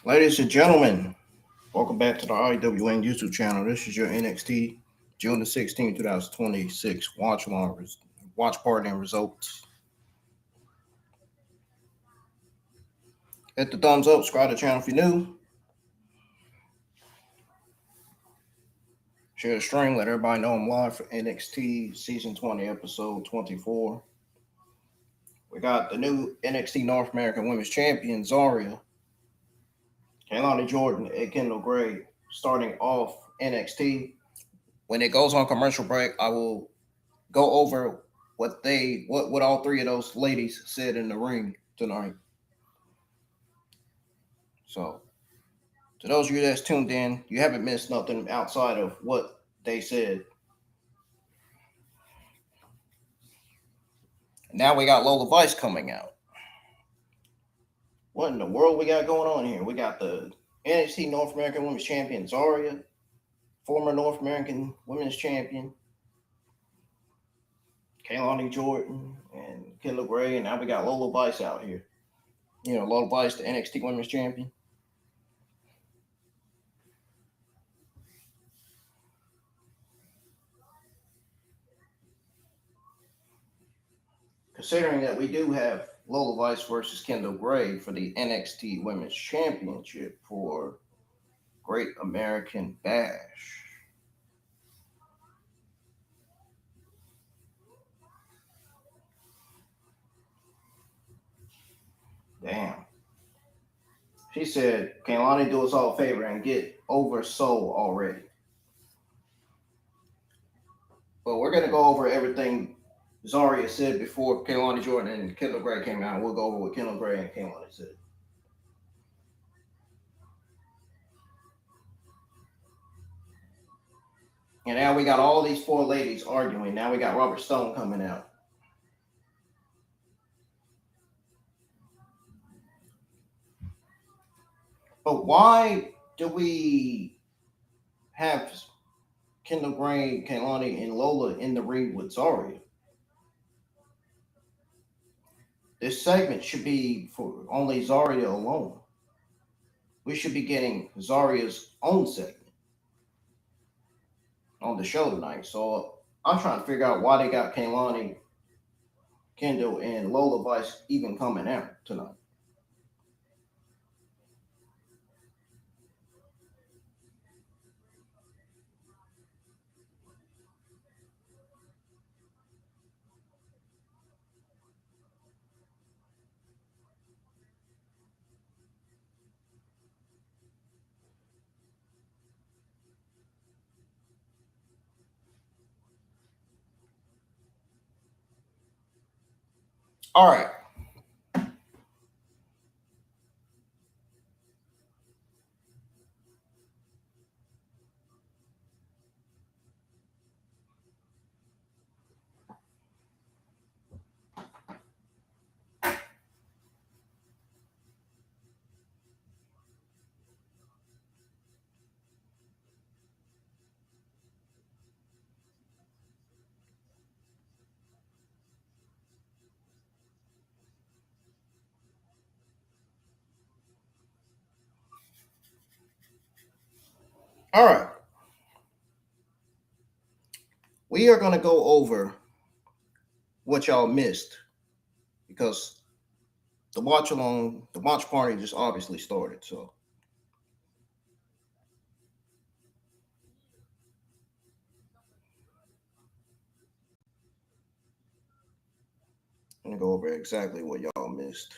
Ladies and gentlemen, welcome back to the IWN YouTube channel. This is your NXT June the 16th, 2026 watch party and results. Hit the thumbs up, subscribe to the channel if you're new. Share the stream, let everybody know I'm live for NXT Season 20, Episode 24. We got the new NXT North American Women's Champion, Zarya, Kaylani Jordan, and Kendall Gray, starting off NXT. When it goes on commercial break, I will go over what all three of those ladies said in the ring tonight. So, to those of you that's tuned in, you haven't missed nothing outside of what they said. Now we got Lola Vice coming out. What in the world we got going on here? We got the NXT North American Women's Champion Zarya, former North American Women's Champion Kaylani Jordan and Kendall Gray, and now we got Lola Vice out here. You know, Lola Vice, the NXT Women's Champion. Considering that we do have Lola Vice versus Kendall Gray for the NXT Women's Championship for Great American Bash. Damn. She said, Kaylani, do us all a favor and get over Soul already. But we're going to go over everything Zarya said before Kaylani Jordan and Kendall Gray came out. We'll go over what Kendall Gray and Kaylani said. And now we got all these four ladies arguing. Now we got Robert Stone coming out. But why do we have Kendall Gray, Kaylani, and Lola in the ring with Zarya? This segment should be for only Zarya alone. We should be getting Zarya's own segment on the show tonight. So I'm trying to figure out why they got Kaylani, Kendall, and Lola Vice even coming out tonight. All right. All right. We are going to go over what y'all missed because the watch party just obviously started. So I'm going to go over exactly what y'all missed.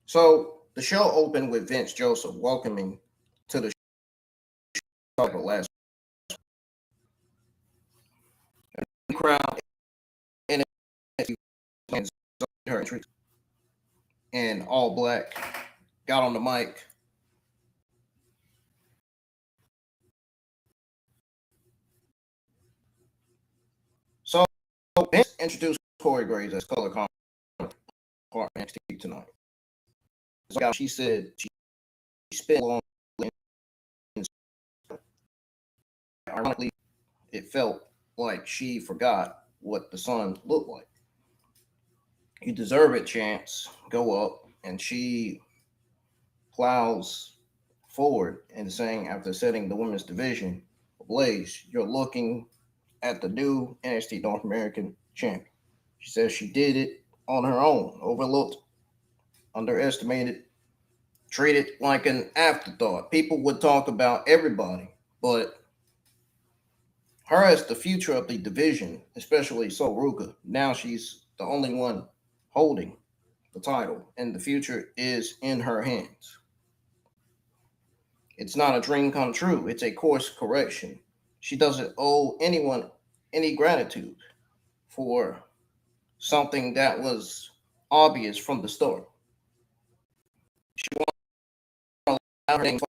So the show opened with Vince Joseph welcoming to the show last crowd and her entrance in all black, got on the mic. So Vince introduced Corey Graves as color part NXT tonight. So she said she spent long. Ironically, it felt like she forgot what the sun looked like. You deserve it, chance. Go up. And she plows forward and saying, after setting the women's division ablaze, you're looking at the new NXT North American champion. She says she did it on her own, overlooked, underestimated, treated like an afterthought. People would talk about everybody, but her as the future of the division, especially Ruka, now she's the only one holding the title, and the future is in her hands. It's not a dream come true, it's a course correction. She doesn't owe anyone any gratitude for something that was obvious from the start. She wants to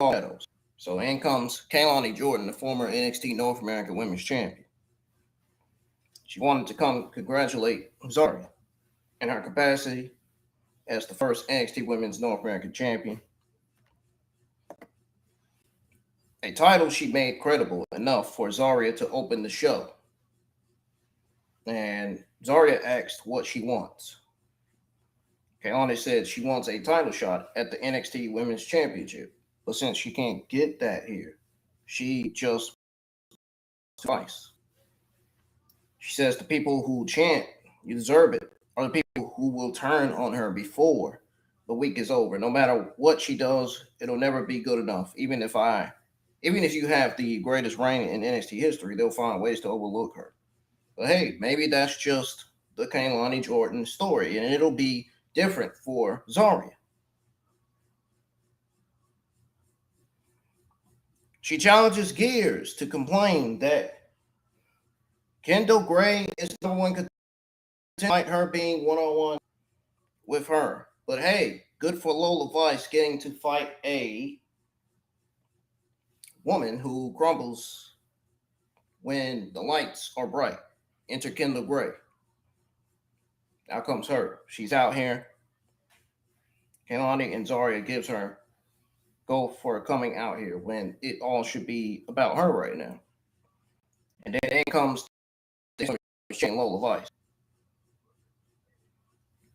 shadows. So in comes Kaylani Jordan, the former NXT North American Women's Champion. She wanted to come congratulate Zarya in her capacity as the first NXT Women's North American Champion. A title she made credible enough for Zarya to open the show. And Zarya asked what she wants. Kaylani said she wants a title shot at the NXT Women's Championship. But since she can't get that here, she just twice. She says the people who chant, you deserve it, are the people who will turn on her before the week is over. No matter what she does, it'll never be good enough. Even if you have the greatest reign in NXT history, they'll find ways to overlook her. But hey, maybe that's just the Kaylani Jordan story, and it'll be different for Zarya. She challenges Gears to complain that Kendall Gray is the one contender, despite her being one-on-one with her. But hey, good for Lola Vice getting to fight a woman who crumbles when the lights are bright. Enter Kendall Gray. Out comes her. She's out here. Kaylani and Zarya gives her go for coming out here when it all should be about her right now. And then in comes Lola Vice.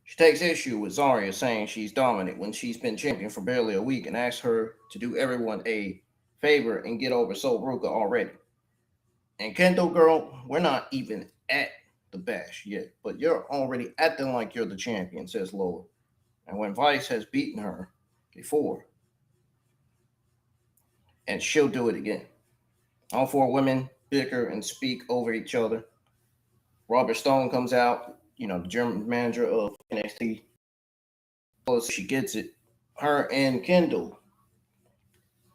She takes issue with Zarya saying she's dominant when she's been champion for barely a week and asks her to do everyone a favor and get over Ruka already. And Kendall, girl, we're not even at the bash yet, but you're already acting like you're the champion, says Lola. And when Vice has beaten her before, and she'll do it again. All four women bicker and speak over each other. Robert Stone comes out, the German manager of NXT. She gets it. Her and Kendall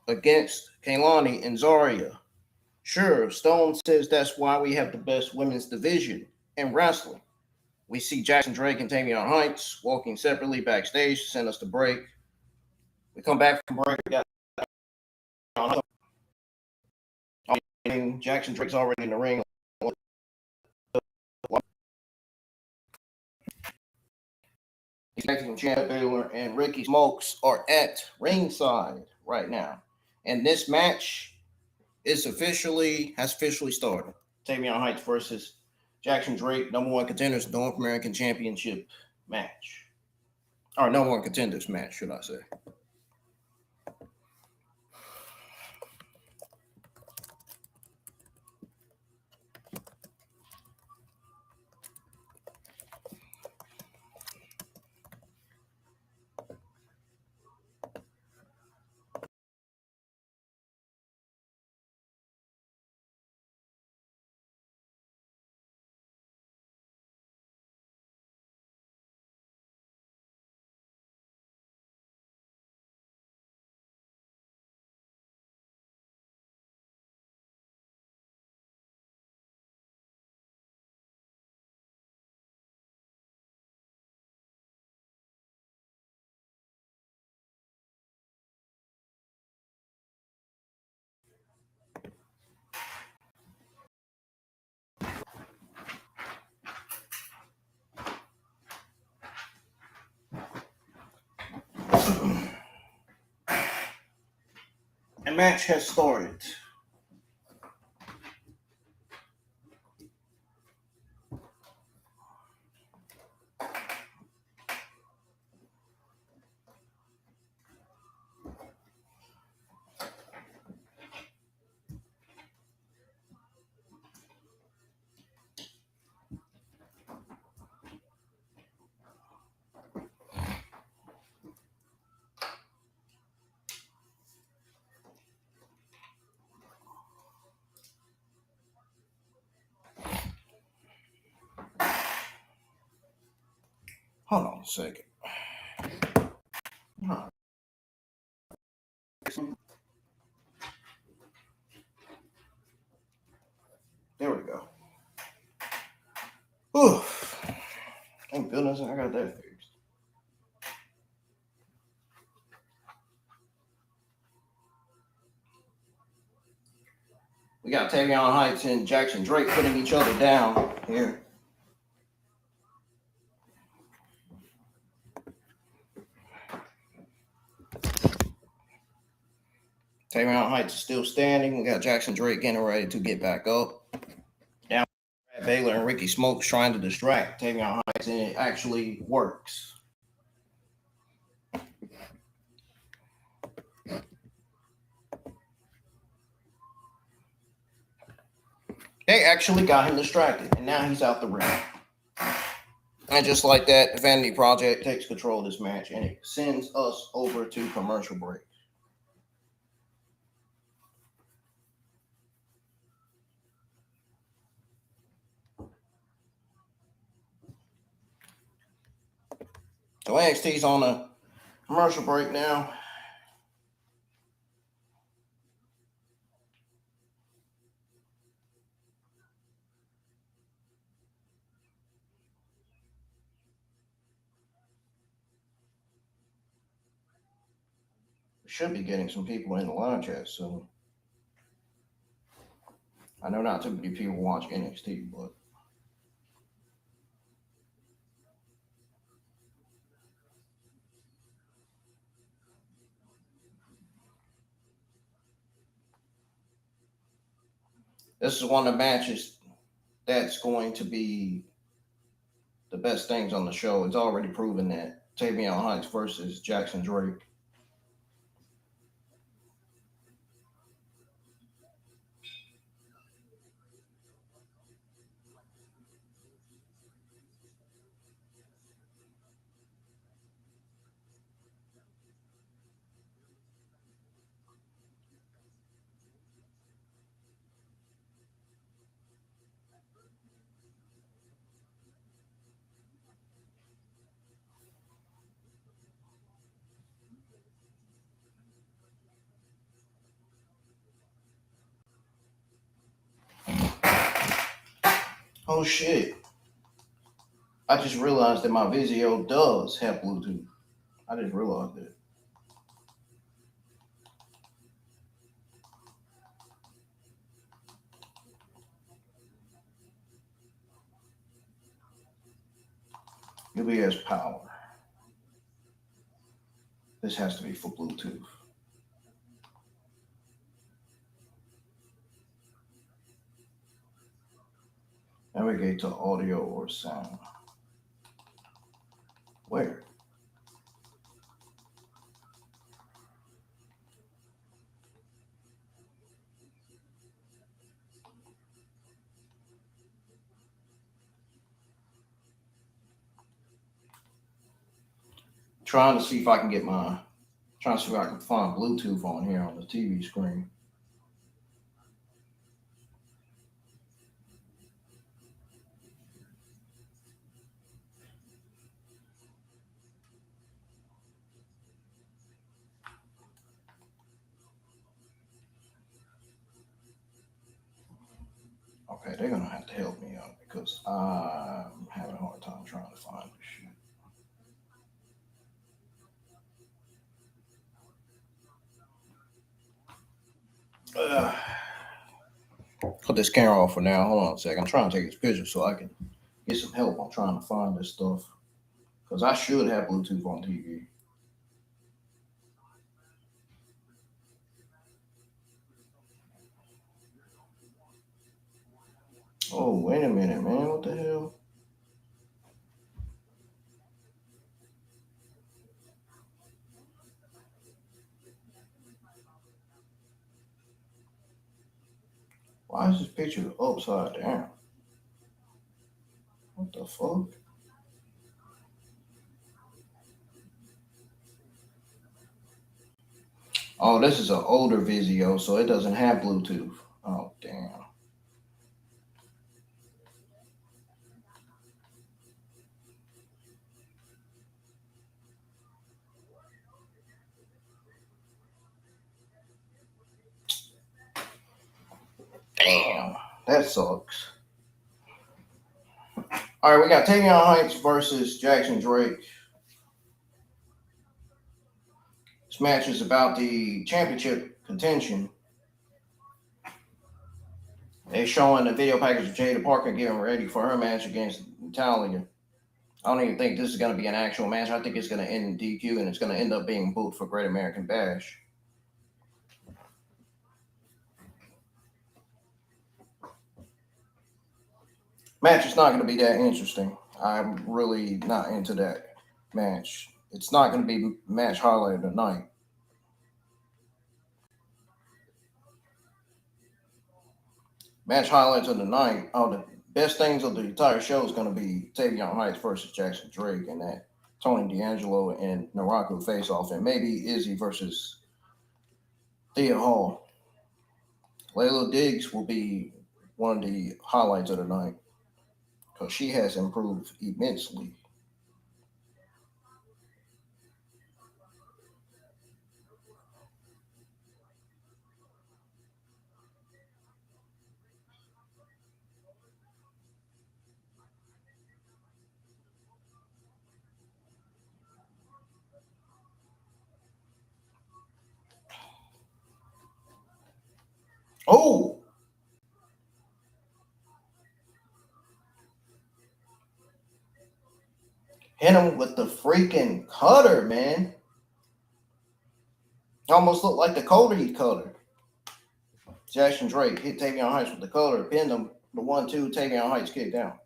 against Kaylani and Zarya. Sure, Stone says that's why we have the best women's division in wrestling. We see Jackson Drake and Tavion Heights walking separately backstage to send us to break. We come back from break. We got Jackson Drake's already in the ring. Brad Baylor and Ricky Smokes are at ringside right now. And this match has officially started. Tavion Heights versus Jackson Drake, number one contenders North American Championship match. Or number one contenders match, should I say. The match has started. Hold on a second. There we go. Whew. Thank goodness I got that fixed. We got Tavion Heights and Jackson Drake putting each other down here. Tavion Heights is still standing. We got Jackson Drake getting ready to get back up. Down Brad Baylor and Ricky Smokes trying to distract Tavion Heights, and it actually works. They actually got him distracted, and now he's out the ring. And just like that, the Vanity Project takes control of this match, and it sends us over to commercial break. So NXT's on a commercial break now. We should be getting some people in the live chat soon. I know not too many people watch NXT, but this is one of the matches that's going to be the best things on the show. It's already proven that. Tavion Heights versus Jackson Drake. Oh shit. I just realized that my Vizio does have Bluetooth. I just realized that. UBS power. This has to be for Bluetooth. Navigate to audio or sound. Where? Trying to see if I can trying to see if I can find Bluetooth on here on the TV screen. Okay, they're gonna have to help me out because I'm having a hard time trying to find this shit. Put this camera off for now. Hold on a second. I'm trying to take this picture so I can get some help. I'm trying to find this stuff because I should have Bluetooth on TV. Oh, wait a minute, man. What the hell? Why is this picture upside down? What the fuck? Oh, this is an older Vizio, so it doesn't have Bluetooth. Oh, damn. Damn. That sucks. All right, we got Tavion Heights versus Jackson Drake. This match is about the championship contention. They're showing the video package of Jaida Parker getting ready for her match against Natalia. I don't even think this is going to be an actual match. I think it's going to end in DQ and it's going to end up being booked for Great American Bash. Match is not going to be that interesting. I'm really not into that match. It's not going to be match highlight of the night. Match highlights of the night. Oh, the best things of the entire show is going to be Tavion Heights versus Jackson Drake and that Tony D'Angelo and NARAKU face off, and maybe Izzy versus Thea Hall. Layla Diggs will be one of the highlights of the night because she has improved immensely. Oh, hit him with the freaking cutter, man. Almost looked like the Cody cutter. Jackson Drake hit Tavion Heights with the cutter, pinned him. The 1-2, Tavion Heights kicked out.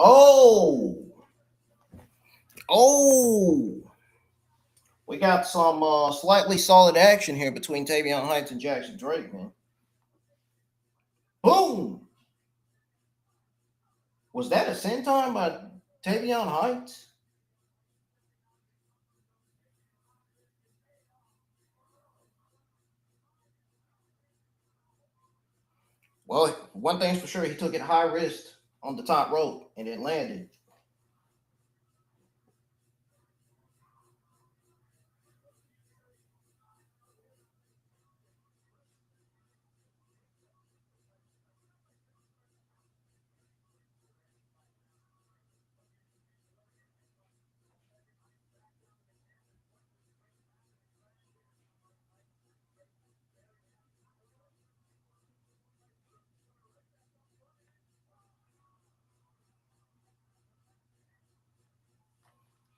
Oh, oh. We got some slightly solid action here between Tavion Heights and Jackson Drake, man. Boom! Was that a senton by Tavion Heights? Well, one thing's for sure, he took it high wrist on the top rope and it landed.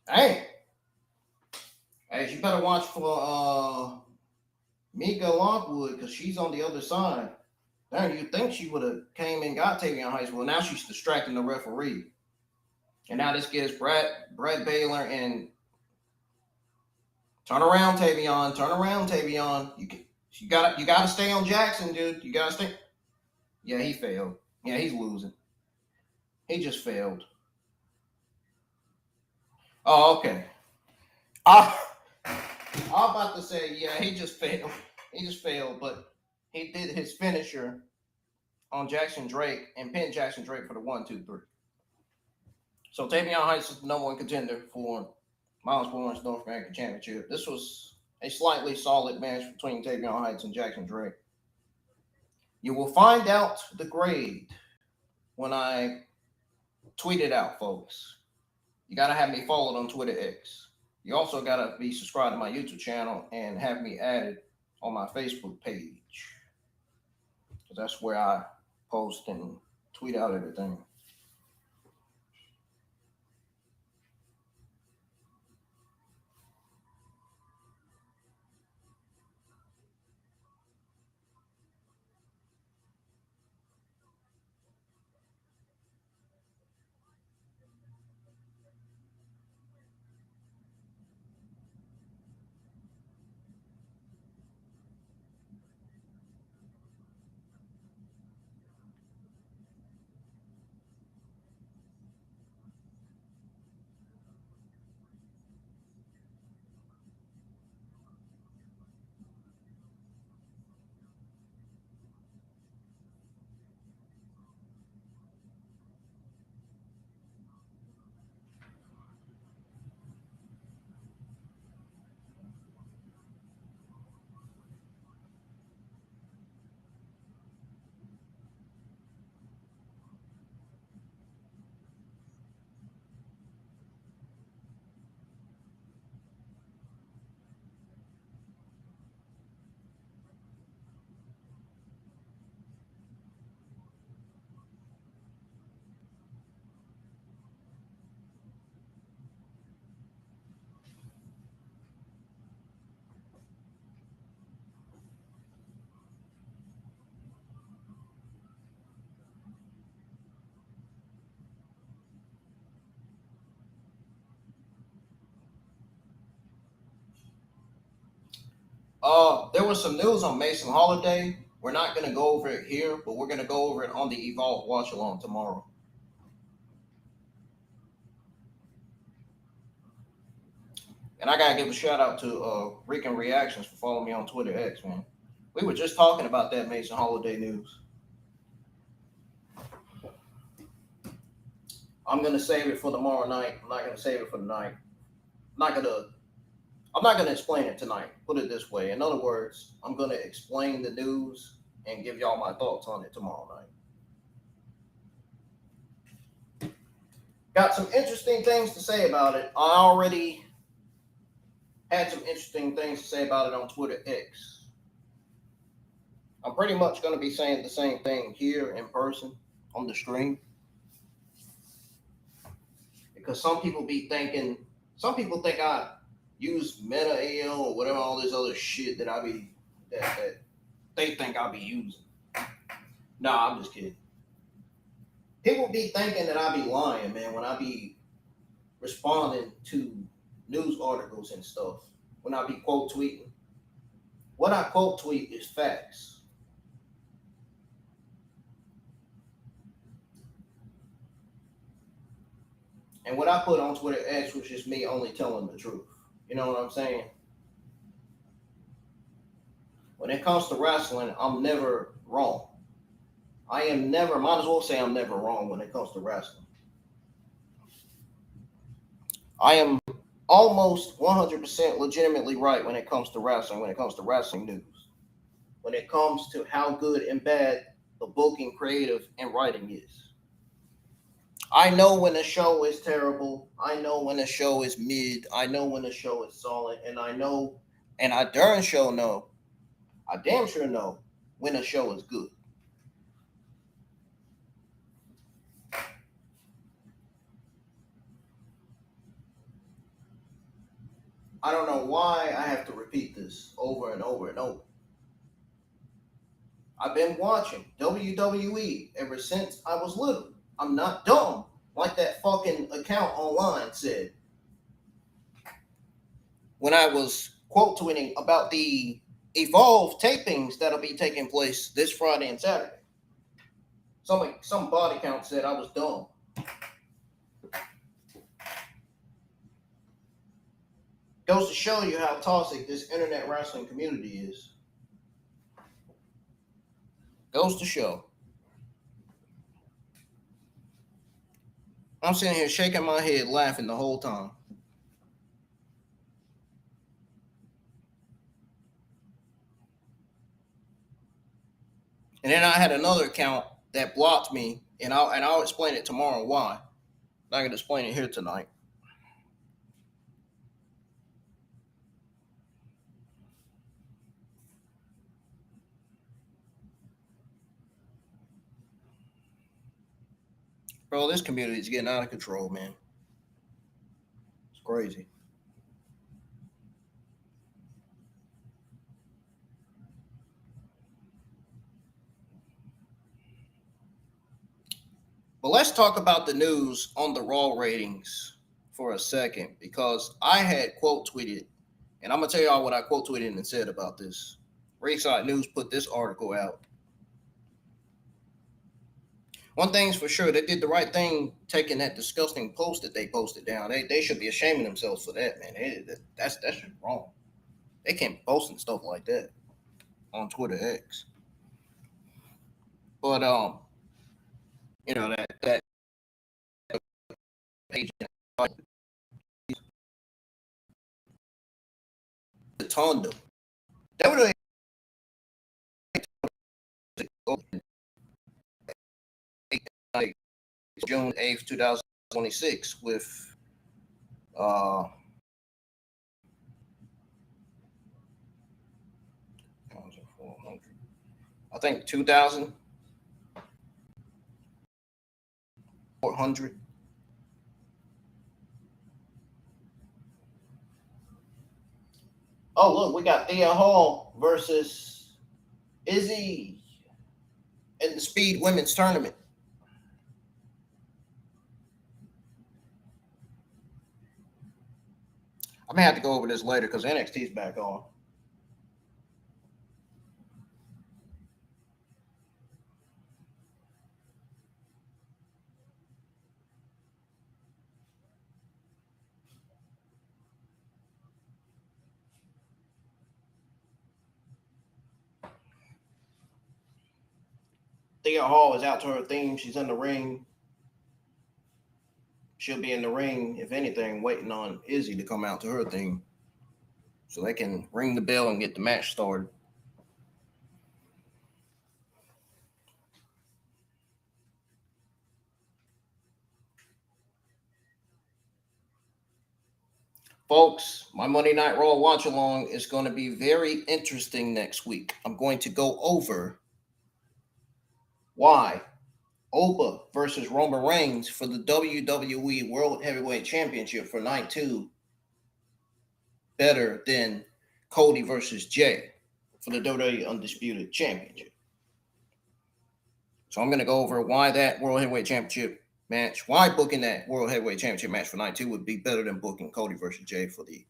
Hey, you better watch for Myka Lockwood because she's on the other side. Darn, you think she would have came and got Tavion Heights? Well, now she's distracting the referee, and now this gives Brad Baylor and turn around Tavion, turn around Tavion. You gotta stay on Jackson, dude. You gotta stay. Yeah, he failed. Yeah, he's losing. He just failed. Oh, okay. I I'm about to say, yeah, he just failed. He just failed, but he did his finisher on Jackson Drake and pinned Jackson Drake for the 1, 2, 3. So Tavion Heights is the number one contender for Miles Bourne's North American Championship. This was a slightly solid match between Tavion Heights and Jackson Drake. You will find out the grade when I tweet it out, folks. You gotta have me followed on Twitter X. You also gotta be subscribed to my YouTube channel and have me added on my Facebook page. Because that's where I post and tweet out everything. There was some news on Mason Holiday. We're not going to go over it here, but we're going to go over it on the Evolve Watch Along tomorrow. And I gotta give a shout out to Rican Reactions for following me on Twitter X, man. We were just talking about that Mason Holiday news. I'm gonna save it for tomorrow night. I'm not gonna save it for tonight. I'm not gonna explain it tonight. Put it this way. In other words, I'm gonna explain the news and give y'all my thoughts on it tomorrow night. Got some interesting things to say about it. I already had some interesting things to say about it on Twitter X. I'm pretty much going to be saying the same thing here in person on the stream. Because some people think I use Meta AL or whatever, all this other shit that they think I'll be using. Nah, I'm just kidding. People be thinking that I be lying, man, when I be responding to news articles and stuff. When I be quote tweeting. What I quote tweet is facts. And what I put on Twitter X was just me only telling the truth. You know what I'm saying? When it comes to wrestling, I'm never wrong. Might as well say I'm never wrong when it comes to wrestling. I am almost 100% legitimately right when it comes to wrestling, when it comes to wrestling news, when it comes to how good and bad the booking, creative, and writing is. I know when a show is terrible. I know when a show is mid. I know when a show is solid. And I know, and I damn sure know when a show is good. I don't know why I have to repeat this over and over and over. I've been watching WWE ever since I was little. I'm not dumb, like that fucking account online said. When I was quote tweeting about the Evolve tapings that'll be taking place this Friday and Saturday. Some body count said I was dumb. Goes to show you how toxic this internet wrestling community is. Goes to show. I'm sitting here shaking my head, laughing the whole time. And then I had another account that blocked me, and I'll explain it tomorrow why. I'm not gonna explain it here tonight. Bro, this community is getting out of control, man. It's crazy. But let's talk about the news on the Raw ratings for a second, because I had quote tweeted, and I'm gonna tell y'all what I quote tweeted and said about this. Ringside News put this article out. One thing's for sure, they did the right thing taking that disgusting post that they posted down. They should be ashaming themselves for that, man. That's just wrong. They can't be posting stuff like that on Twitter X. But you know that page, the Tondo. That would have June 8th, 2026 with I think 2,400. Oh, look, we got Thea Hall versus Izzy in the Speed Women's Tournament. I may have to go over this later because NXT's back on. Thea Hall is out to her theme. She's in the ring. She'll be in the ring, if anything, waiting on Izzy to come out to her theme so they can ring the bell and get the match started. Folks, my Monday Night Raw watch along is going to be very interesting next week. I'm going to go over why Oba versus Roman Reigns for the WWE World Heavyweight Championship for night 2 better than Cody versus Jay for the WWE Undisputed Championship. So I'm going to go over why that World Heavyweight Championship match, why booking that World Heavyweight Championship match for night 2 would be better than booking Cody versus Jay for the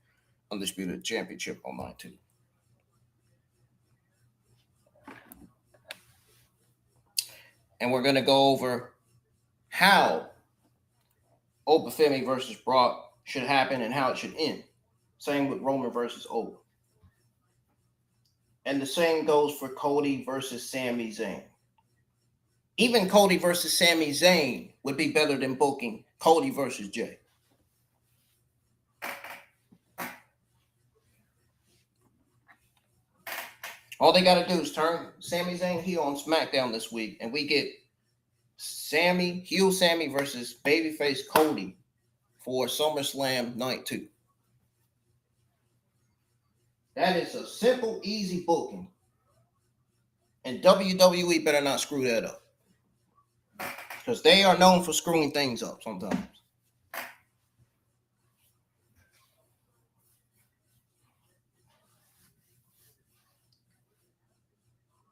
Undisputed Championship on night 2. And we're going to go over how Oba Femi versus Brock should happen and how it should end. Same with Roman versus Oba. And the same goes for Cody versus Sami Zayn. Even Cody versus Sami Zayn would be better than booking Cody versus Jay. All they got to do is turn Sami Zayn heel on SmackDown this week, and we get heel Sami versus babyface Cody for SummerSlam Night 2. That is a simple, easy booking. And WWE better not screw that up, because they are known for screwing things up sometimes.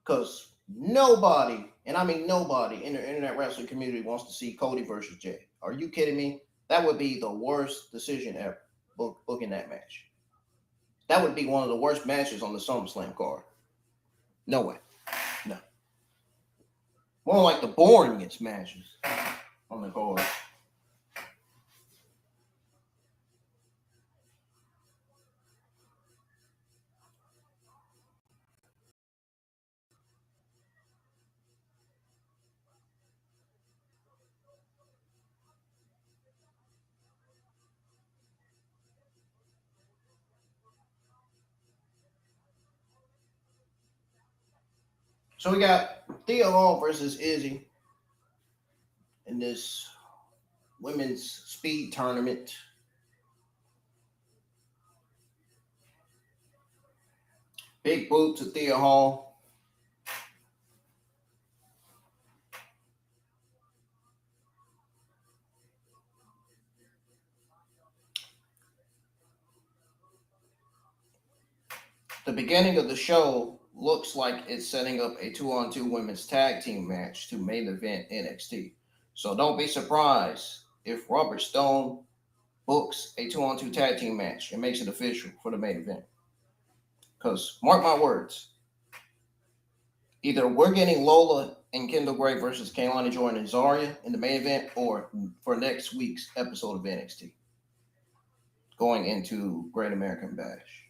Because nobody, and I mean nobody in the internet wrestling community wants to see Cody versus Jay. Are you kidding me? That would be the worst decision ever, booking that match. That would be one of the worst matches on the SummerSlam card. No way. No. More like the boringest matches on the card. So we got Thea Hall versus Izzy in this women's speed tournament. Big boot to Thea Hall. The beginning of the show looks like it's setting up a 2-on-2 women's tag team match to main event NXT. So don't be surprised if Robert Stone books a 2-on-2 tag team match and makes it official for the main event. Because mark my words, either we're getting Lola and Kendall Gray versus Kaylani Jordan and Zarya in the main event, or for next week's episode of NXT, going into Great American Bash.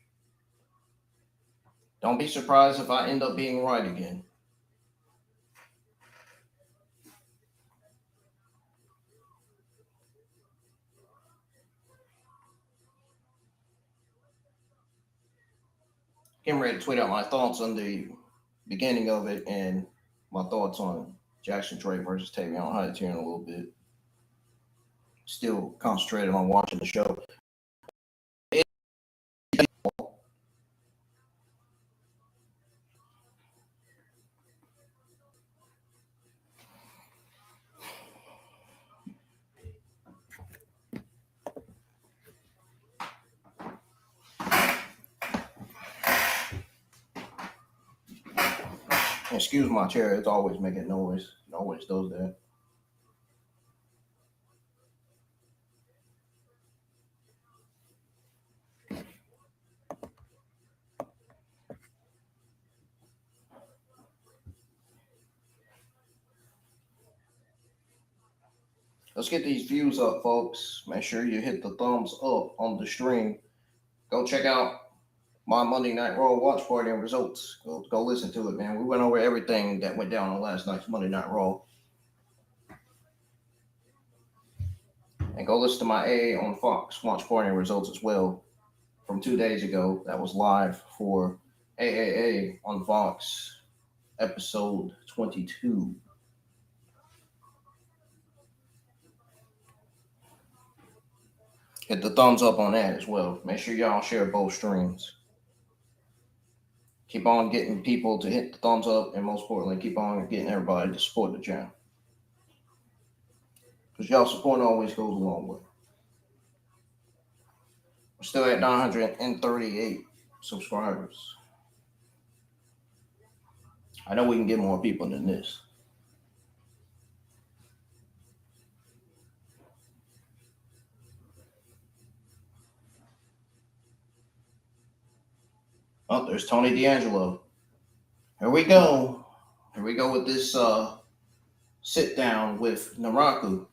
Don't be surprised if I end up being right again. Getting ready to tweet out my thoughts on the beginning of it and my thoughts on Jackson Trey versus Tavion Heights here in a little bit. Still concentrated on watching the show. Excuse my chair, it's always making noise. It always does that. Let's get these views up, folks. Make sure you hit the thumbs up on the stream. Go check out my Monday Night Raw watch party and results. Go listen to it, man. We went over everything that went down on last night's Monday Night Raw. And go listen to my AA on Fox watch party and results as well from 2 days ago. That was live for AAA on Fox, episode 22. Hit the thumbs up on that as well. Make sure y'all share both streams. Keep on getting people to hit the thumbs up, and most importantly, keep on getting everybody to support the channel. Because y'all support always goes a long way. We're still at 938 subscribers. I know we can get more people than this. Oh, there's Tony D'Angelo. Here we go. Here we go with this sit down with NARAKU.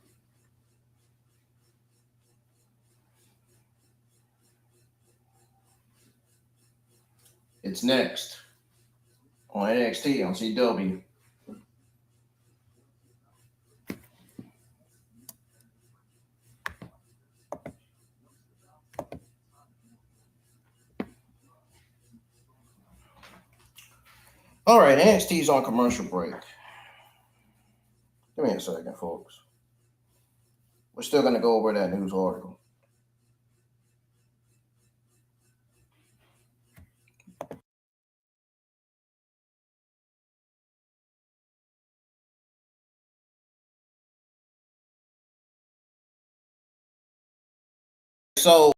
It's next on NXT on CW. All right, NXT's on commercial break. Give me a second, folks. We're still going to go over that news article. So,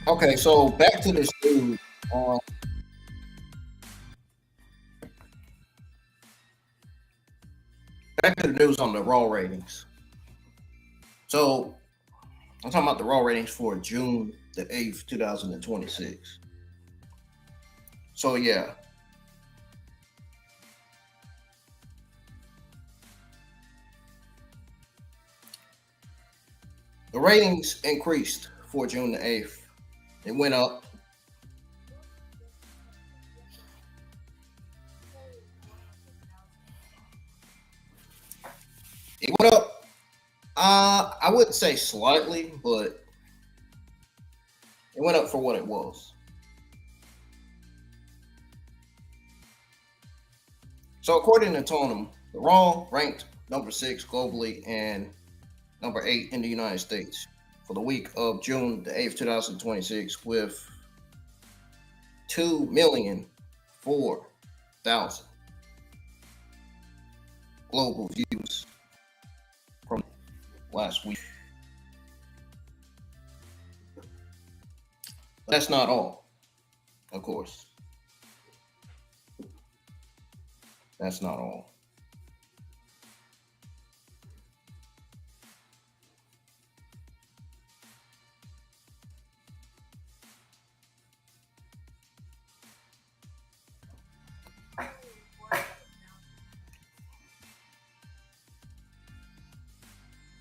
Okay, so back to this news. On Back to the news on the Raw ratings. So I'm talking about the Raw ratings for June the 8th, 2026. So yeah, the ratings increased for June the 8th. It went up. It went up. I wouldn't say slightly, but it went up for what it was. So according to Tonum, the Raw ranked number 6 globally and number 8 in the United States for the week of June the 8th, 2026, with 2,004,000 global views from last week. That's not all, of course. That's not all.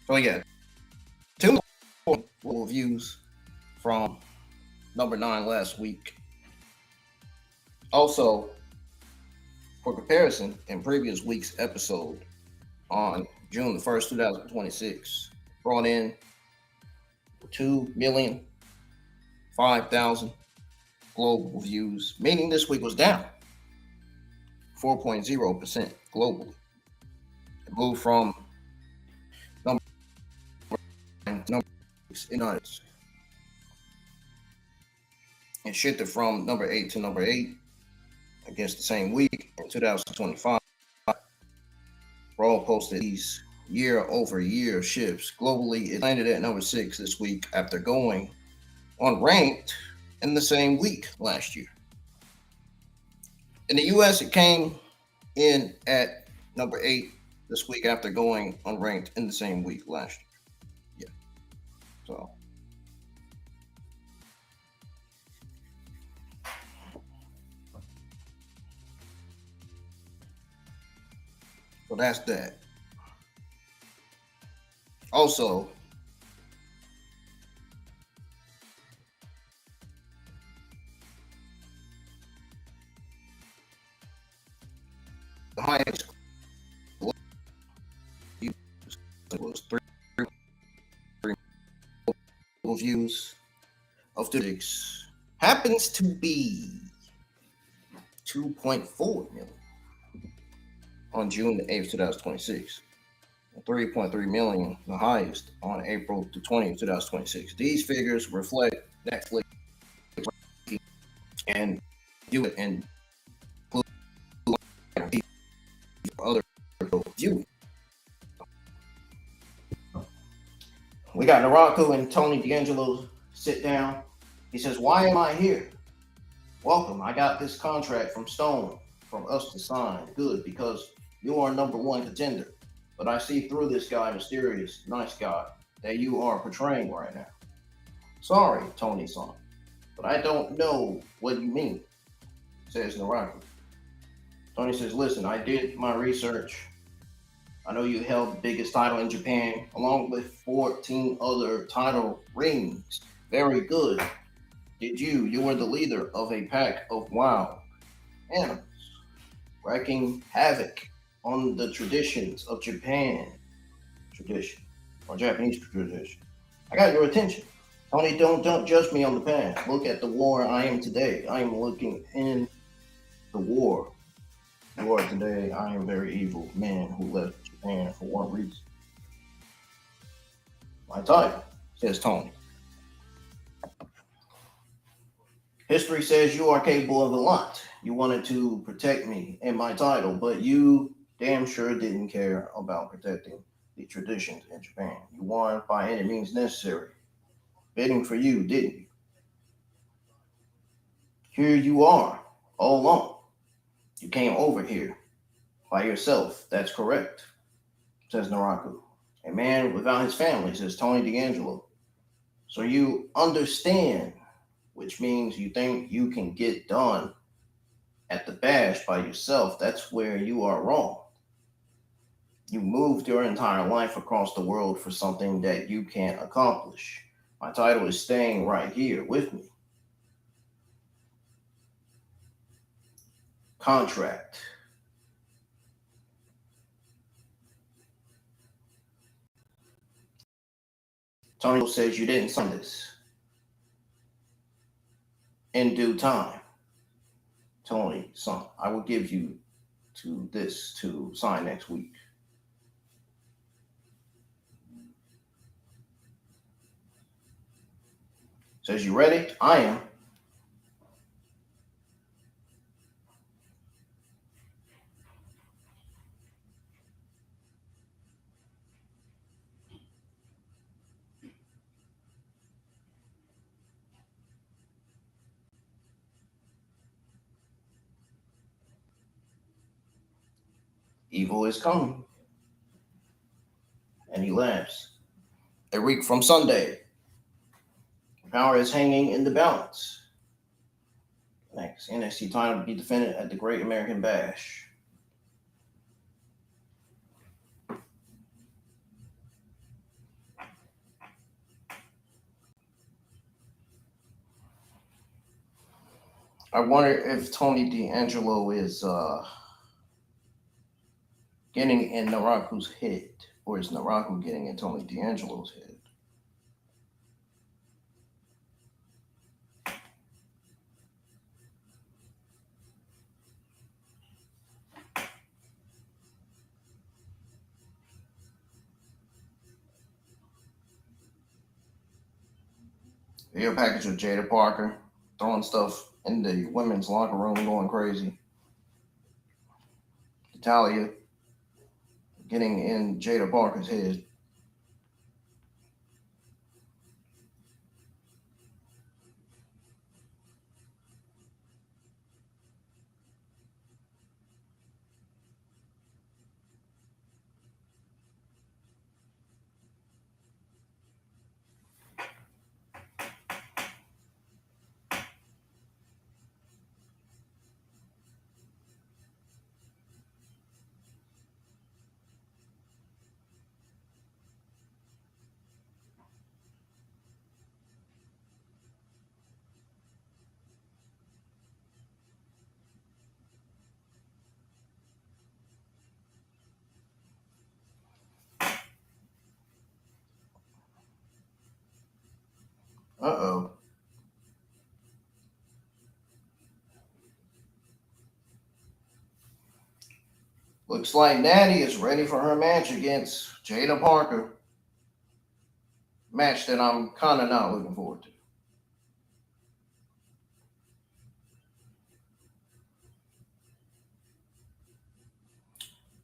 So yeah, 2 views from number 9 last week. Also, for comparison, in previous week's episode on June the 1st, 2026, brought in 2,005,000 global views, meaning this week was down 4.0% globally. It moved from number number 6 in others. It shifted from number 8 to number 8 against the same week in 2025. Raw posted these year-over-year shifts. Globally, it landed at number 6 this week after going unranked in the same week last year. In the US, it came in at number 8 this week after going unranked in the same week last year. Yeah. So that's that. Also, the highest was 3 views of the six happens to be 2.4 million on June the 8th, 2026. 3.3 million, the highest on April the 20th, 2026. These figures reflect Netflix and do it and other viewing. We got NARAKU and Tony D'Angelo sit down. He says, "Why am I here? Welcome. I got this contract from Stone from us to sign. Good, because you are number 1 contender. But I see through this guy, mysterious, nice guy, that you are portraying right now. Sorry, Tony-san, but I don't know what you mean," says NARAKU. Tony says, "Listen, I did my research. I know you held the biggest title in Japan, along with 14 other title rings. Very good. You were the leader of a pack of wild animals, wreaking havoc on the traditions of Japan tradition, or Japanese tradition. I got your attention. Tony, don't judge me on the past. Look at the war I am today. I am looking in the war. You are today. I am very evil man who left Japan for one reason. My title," says Tony. "History says you are capable of a lot. You wanted to protect me and my title, but you damn sure didn't care about protecting the traditions in Japan. You won by any means necessary. Bidding for you, didn't you?" Here you are, all alone. You came over here by yourself. That's correct, says NARAKU. A man without his family, says Tony D'Angelo. So you understand, which means you think you can get done at the bash by yourself. That's where you are wrong. You moved your entire life across the world for something that you can't accomplish. My title is staying right here with me. Contract. Tony says you didn't sign this. In due time. Tony, son, I will give you this to sign next week. Says, you ready? I am. Evil is coming. And he laughs. A week from Sunday. Power is hanging in the balance. Next, NXT title to be defended at the Great American Bash. I wonder if Tony D'Angelo is getting in NARAKU's head, or is NARAKU getting in Tony D'Angelo's head? Video package of Jaida Parker throwing stuff in the women's locker room, going crazy. Natalia getting in Jaida Parker's head. Uh-oh. Looks like Nattie is ready for her match against Jaida Parker. Match that I'm kind of not looking forward to.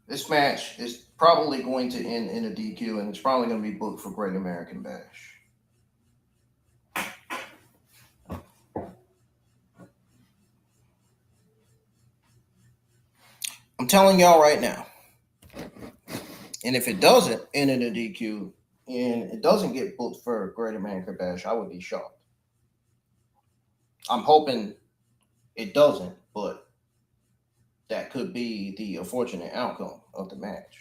This match is probably going to end in a DQ, and it's probably going to be booked for Great American Bash. I'm telling y'all right now. And if it doesn't end in a DQ and it doesn't get booked for Great American Bash, I would be shocked. I'm hoping it doesn't, but that could be the unfortunate outcome of the match.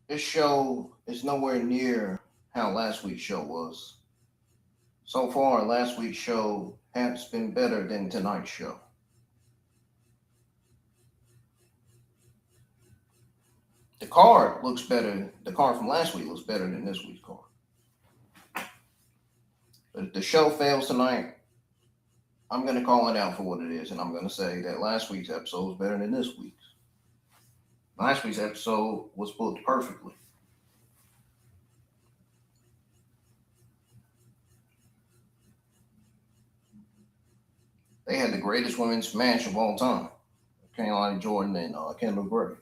This show is nowhere near how last week's show was. So far, last week's show has been better than tonight's show. The card looks better. The card from last week looks better than this week's card. But if the show fails tonight, I'm going to call it out for what it is, and I'm going to say that last week's episode was better than this week's. Last week's episode was booked perfectly. They had the greatest women's match of all time. Caroline Jordan and Kendall Gray.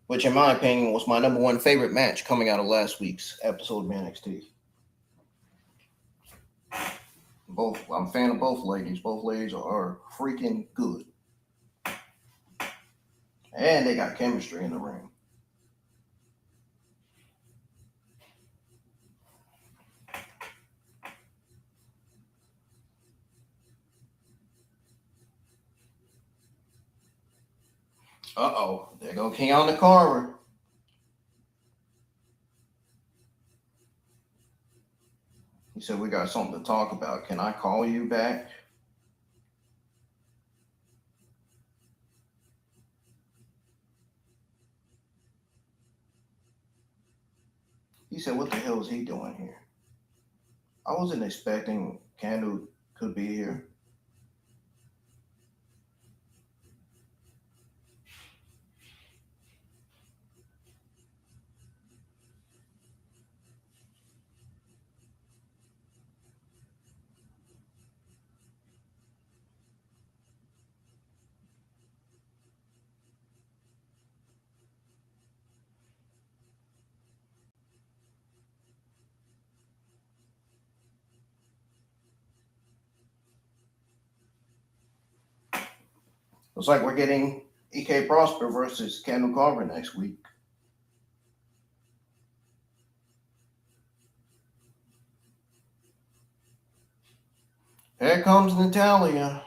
Which, in my opinion, was my number one favorite match coming out of last week's episode of NXT. I'm a fan of both ladies. Both ladies are freaking good. And they got chemistry in the ring. Uh-oh. There go Keanu Carver. He said, we got something to talk about. Can I call you back? He said, what the hell is he doing here? I wasn't expecting Kendall could be here. Looks like we're getting EK Prosper versus Kendall Carver next week. Here comes Natalya.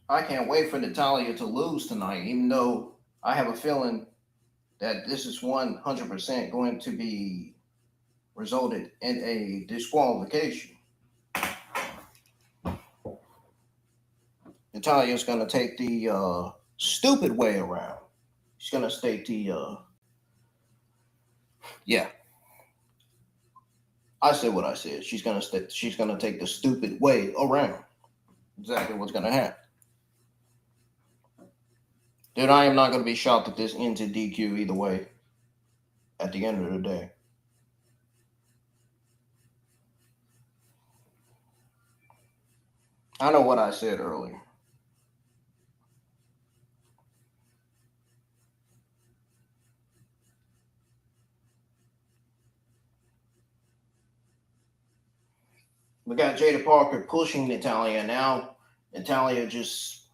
I can't wait for Natalya to lose tonight, even though I have a feeling that this is 100% going to be resulted in a disqualification. Natalya is going to take the stupid way around. She's going to state the, yeah. I said what I said. She's going to take the stupid way around. Exactly what's going to happen. Dude, I am not going to be shocked if this ends in DQ either way at the end of the day. I know what I said earlier. We got Jaida Parker pushing Natalya. Now Natalya just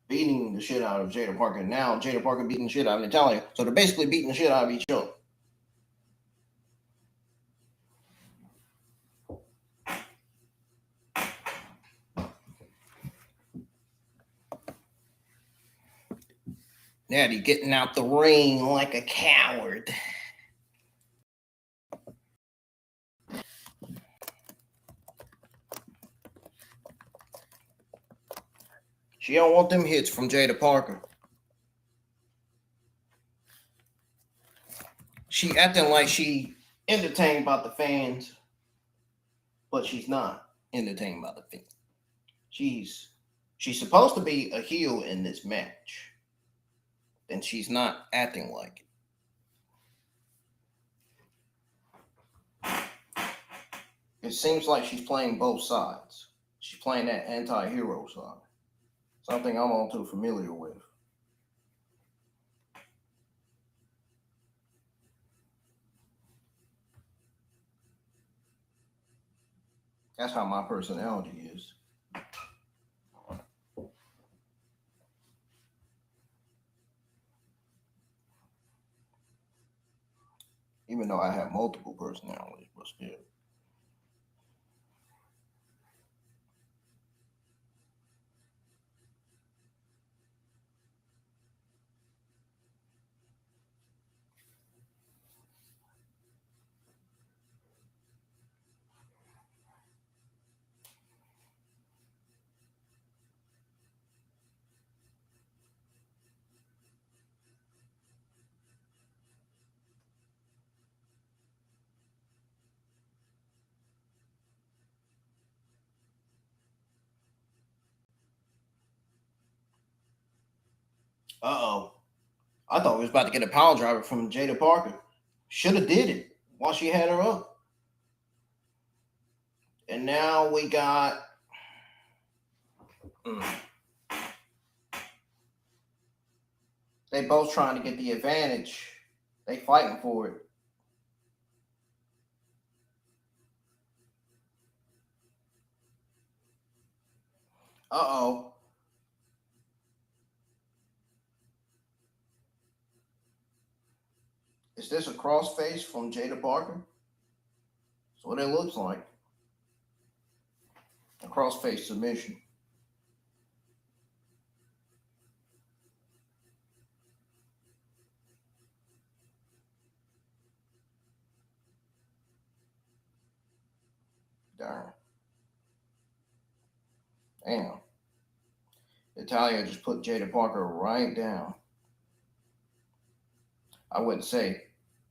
beating the shit out of Jaida Parker. Now Jaida Parker beating the shit out of Natalya. So they're basically beating the shit out of each other. Nattie getting out the ring like a coward. She don't want them hits from Jaida Parker. She acting like she entertained by the fans, but she's not entertained by the fans. She's supposed to be a heel in this match, and she's not acting like it. It seems like she's playing both sides. She's playing that anti-hero side. Something I'm all too familiar with. That's how my personality is. Even though I have multiple personalities, but still. Uh-oh. I thought we was about to get a power driver from Jaida Parker. Should have did it while she had her up. And now we got they both trying to get the advantage. They fighting for it. Uh-oh. Is this a crossface from Jaida Parker? That's what it looks like. A crossface submission. Darn. Damn. Natalya just put Jaida Parker right down. I wouldn't say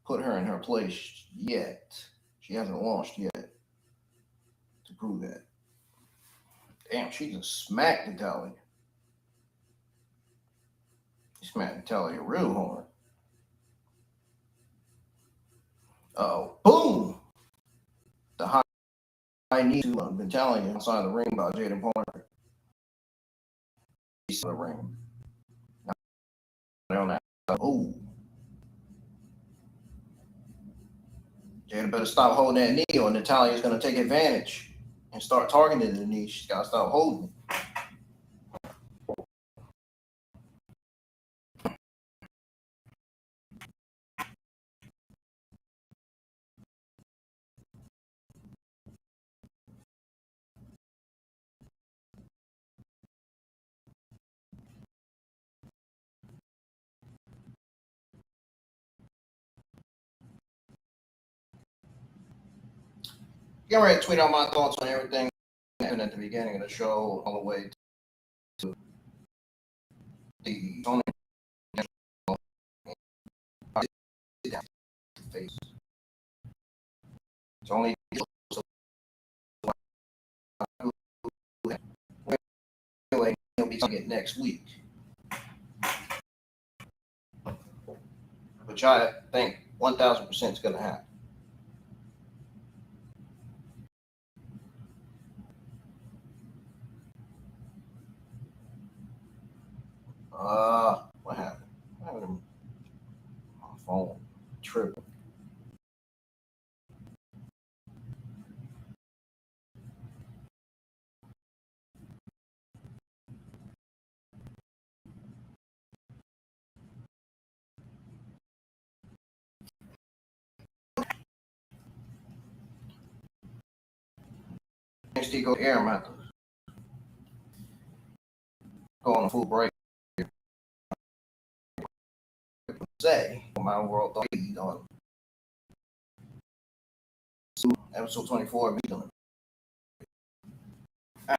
put her in her place yet. She hasn't launched yet to prove that. Damn, she just smacked Natalya. She smacked Natalya real hard. Oh, boom! The high knee to Natalya outside the ring by Jaida Parker. She's in the ring. Now, oh. Jaida better stop holding that knee or Natalya's going to take advantage and start targeting the knee. She's got to stop holding it. Get ready to tweet out my thoughts on everything at the beginning of the show, all the way to the Tony face. It's only he'll be talking it next week, which I think 1,000% is going to happen. What happened? What happened to my phone? Tripping. NXT go air, I'm going to have to go on a full break. Say, my world on episode 24 of me doing it.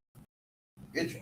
Get you.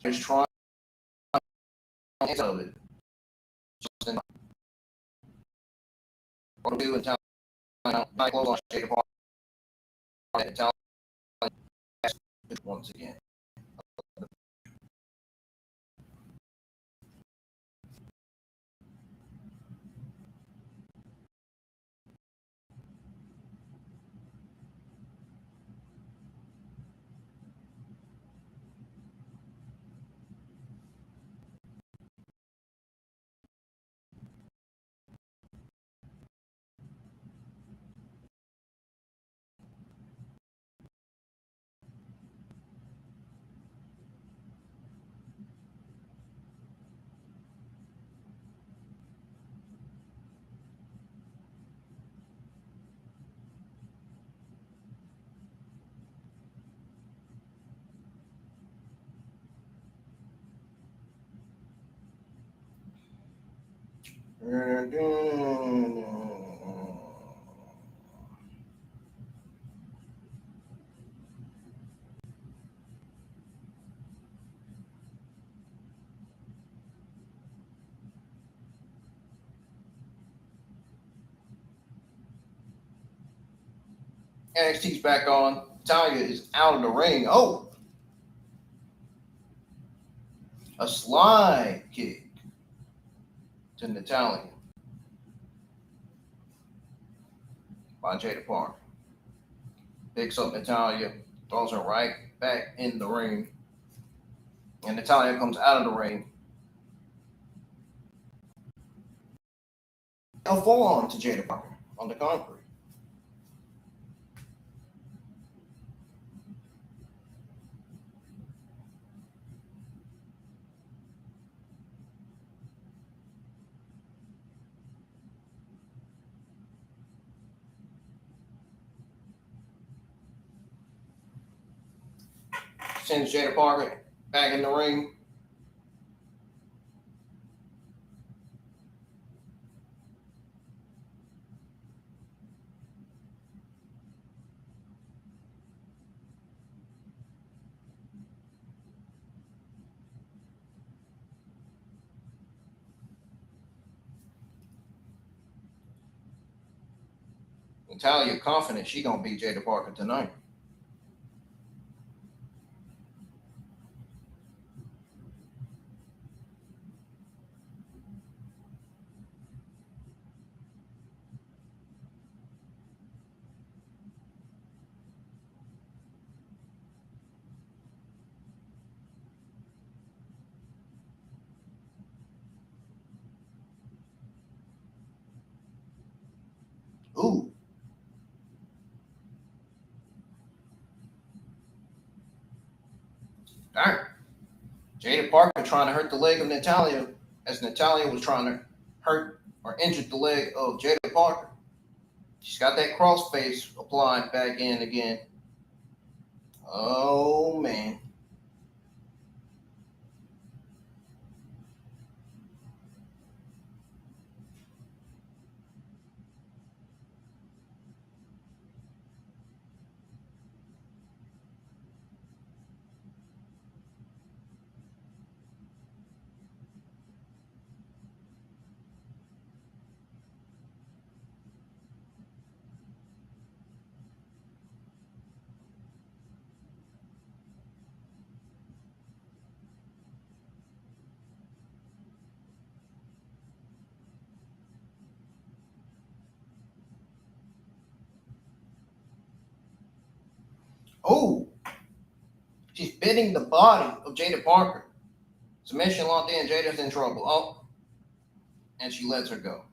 Just trying of it. What do and tell my clothes on Jaida Parker and tell once again. NXT's back on. Talia is out of the ring. Oh, a slide kick to Natalia by Jaida Parker. Picks up Natalia, throws her right back in the ring, and Natalia comes out of the ring. A fall on to Jaida Parker on the concrete. Sends Jaida Parker back in the ring. Natalia confident she gonna beat Jaida Parker tonight. Ooh. Darn. Jaida Parker trying to hurt the leg of Natalia as Natalia was trying to hurt or injure the leg of Jaida Parker. She's got that crossface applied back in again. Oh, man. Oh, she's biting the body of Jaida Parker. Submission locked in. Jada's in trouble. Oh, and she lets her go.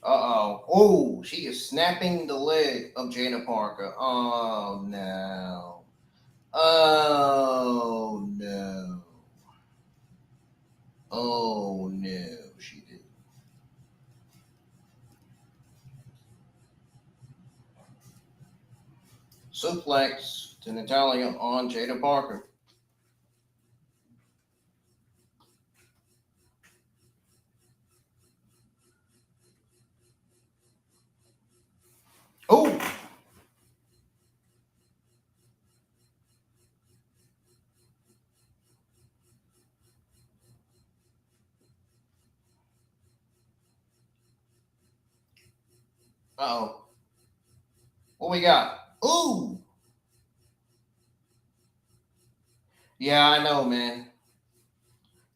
Uh-oh. Oh, she is snapping the leg of Jaida Parker. Oh, no. Oh, no. Oh, no, she did. suplex to Natalya on Jaida Parker. Oh! Uh-oh. What we got? Ooh! Yeah, I know, man.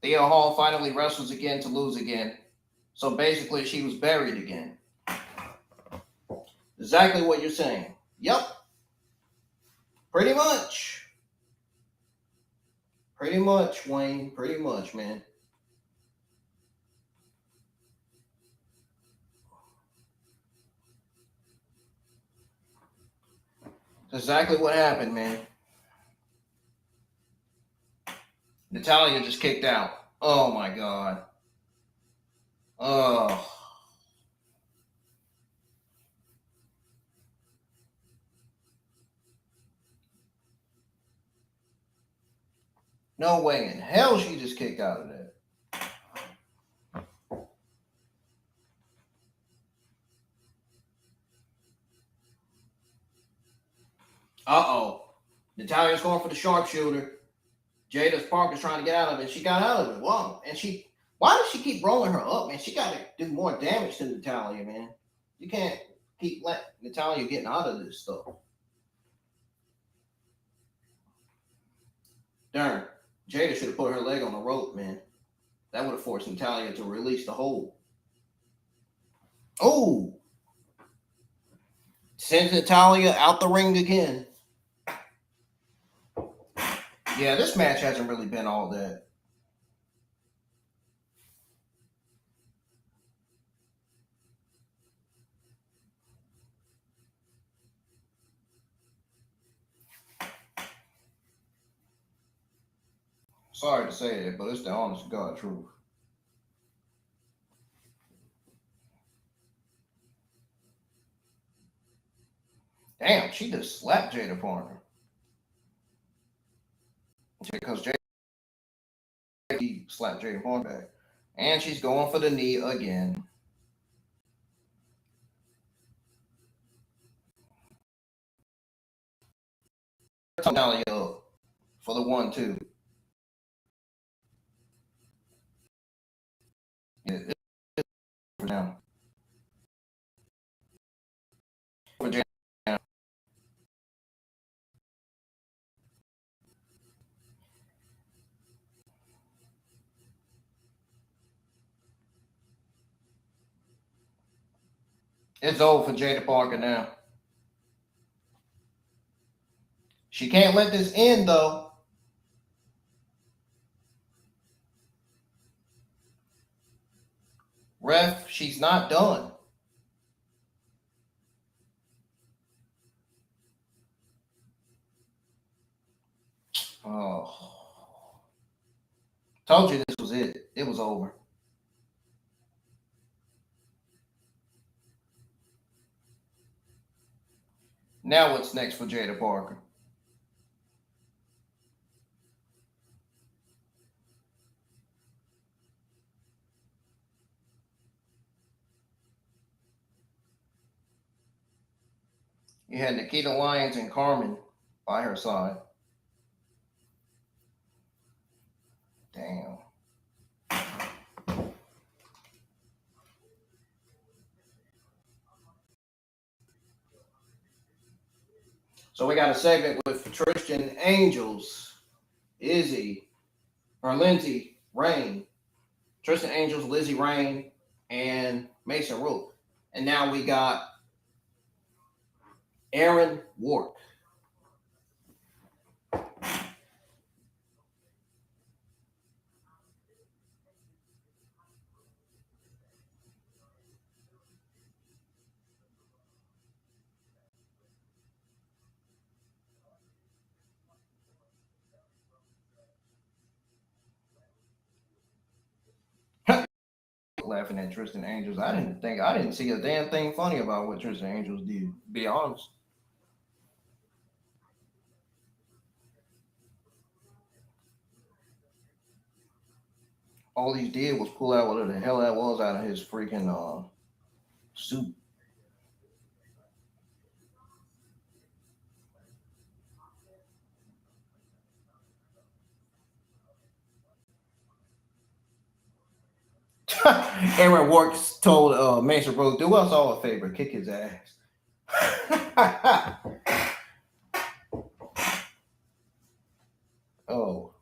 Thea Hall finally wrestles again to lose again. So basically, she was buried again. Exactly what you're saying. Yep. Pretty much. Pretty much, Wayne. Pretty much, man. That's exactly what happened, man. Natalya just kicked out. Oh my god. Oh. No way in hell she just kicked out of that. Uh-oh. Natalya's going for the sharpshooter. Jaida Parker's trying to get out of it. She got out of it. Wow. And why does she keep rolling her up, man? She got to do more damage to Natalya, man. You can't keep letting Natalya getting out of this stuff. Darn. Jaida should have put her leg on the rope, man. That would have forced Natalya to release the hold. Oh! Sends Natalya out the ring again. Yeah, this match hasn't really been all that. Sorry to say it, but it's the honest to God truth. Damn, she just slapped Jaida Parker. Because Jaida slapped Jaida Parker back. And she's going for the knee again. Natalya up for the 1-2. Yeah, for now. For Jaida. It's over for Jaida Parker now. She can't let this end, though. Ref, she's not done. Oh. Told you this was it. It was over. Now what's next for Jaida Parker? You had Nikita Lyons and Carmen by her side. Damn. So we got a segment with Tristan Angels, Izzy, or Lindsay Rain, Tristan Angels, Lizzie Rain, and Mason Rook. And now we got Aaron Ward. Laughing at Tristan Angels. I didn't see a damn thing funny about what Tristan Angels did, to be honest. all he did was pull out whatever the hell that was out of his freaking suit. Aaron Works told Mason Rose, do us all a favor, kick his ass. Oh.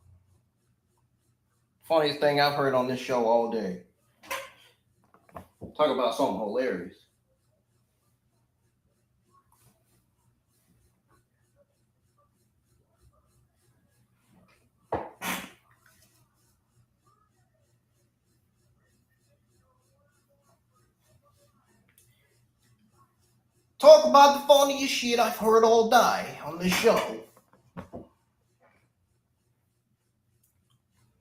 Funniest thing I've heard on this show all day. Talk about something hilarious. Talk about the funniest shit I've heard all day on this show.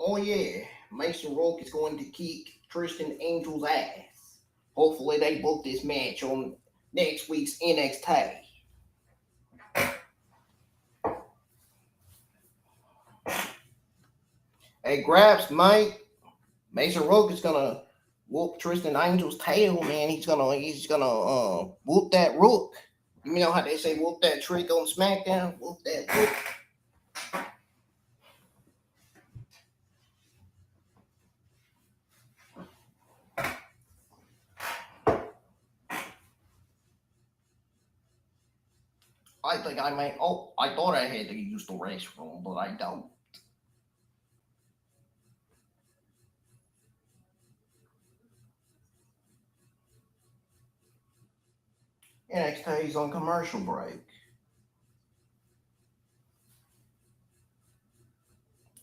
Oh yeah, Mason Rourke is going to kick Tristan Angel's ass. Hopefully they book this match on next week's NXT. Hey, Grabs, mate. Mason Rourke is gonna whoop Tristan Angel's tail, man. He's gonna whoop that Rook. You know how they say whoop that trick on SmackDown? Whoop that Rook. I think I may. Oh, I thought I had to use the restroom, but I don't. NXT's on commercial break.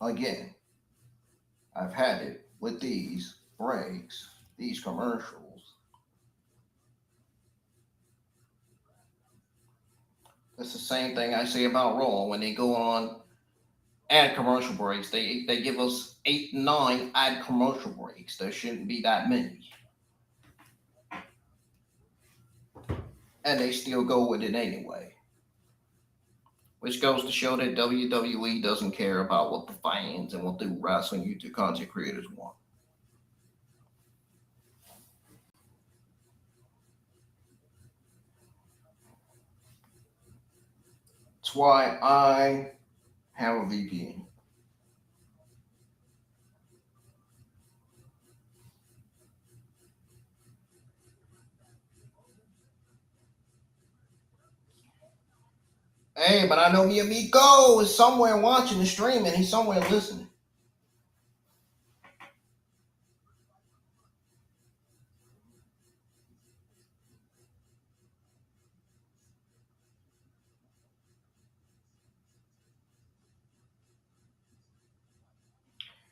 Again, I've had it with these breaks, these commercials. That's the same thing I say about Raw when they go on ad commercial breaks. They give us 8, 9 ad commercial breaks. There shouldn't be that many. And they still go with it anyway. Which goes to show that WWE doesn't care about what the fans and what the wrestling YouTube content creators want. That's why I have a VPN. Hey, but I know mi amigo is somewhere watching the stream and he's somewhere listening.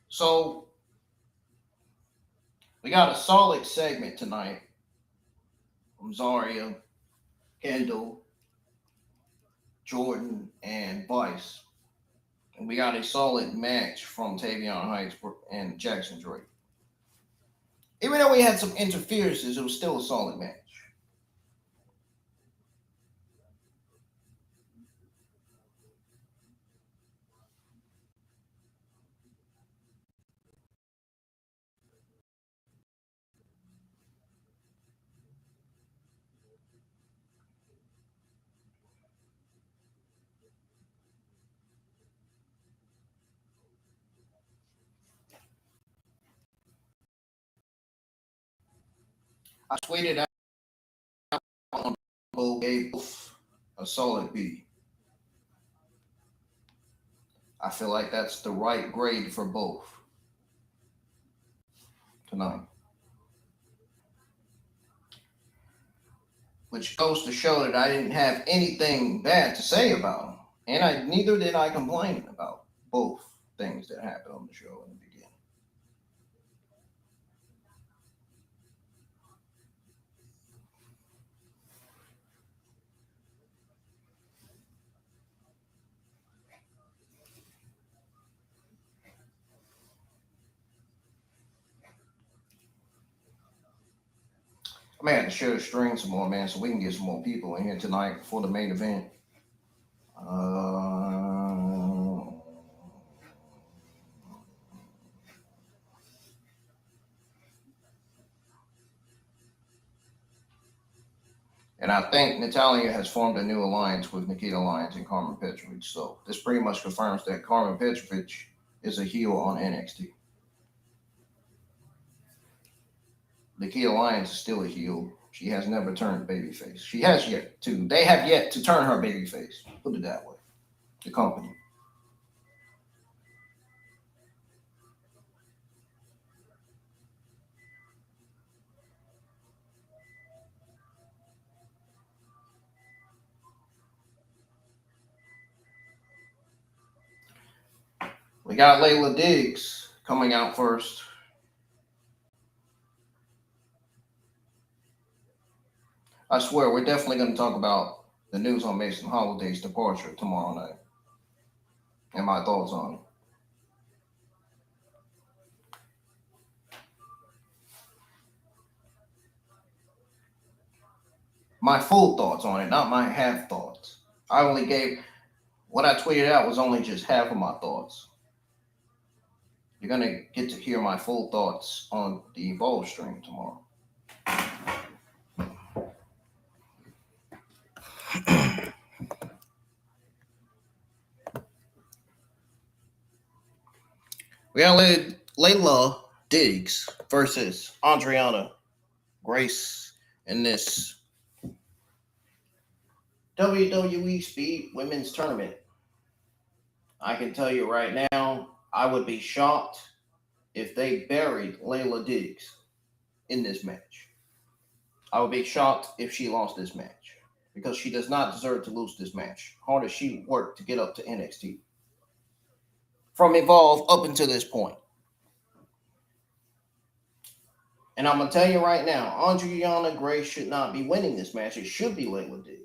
So we got a solid segment tonight from Zaria, Kendall, Jordan, and Vice. And we got a solid match from Tavion Heights and Jackson Drake. Even though we had some interferences, it was still a solid match. I tweeted out on both, gave both a solid B. I feel like that's the right grade for both tonight. Which goes to show that I didn't have anything bad to say about them. And neither did I complain about both things that happened on the show in the beginning. I may have to share the string some more, man, so we can get some more people in here tonight for the main event. And I think Natalya has formed a new alliance with Nikita Lyons and Carmen Petrovic. So this pretty much confirms that Carmen Petrovic is a heel on NXT. Nikita Lyons is still a heel. She has never turned babyface. She has yet to. They have yet to turn her babyface. Put it that way. The company. We got Layla Diggs coming out first. I swear, we're definitely going to talk about the news on Mason Holloway's departure tomorrow night and my thoughts on it. My full thoughts on it, not my half thoughts. I only gave what I tweeted out was only just half of my thoughts. You're going to get to hear my full thoughts on the Evolve stream tomorrow. We got Layla Diggs versus Adriana Grace in this WWE Speed Women's Tournament. I can tell you right now, I would be shocked if they buried Layla Diggs in this match. I would be shocked if she lost this match because she does not deserve to lose this match. Hard as she worked to get up to NXT. From Evolve up until this point. And I'm going to tell you right now, Adriana Grace should not be winning this match. It should be Layla Diggs.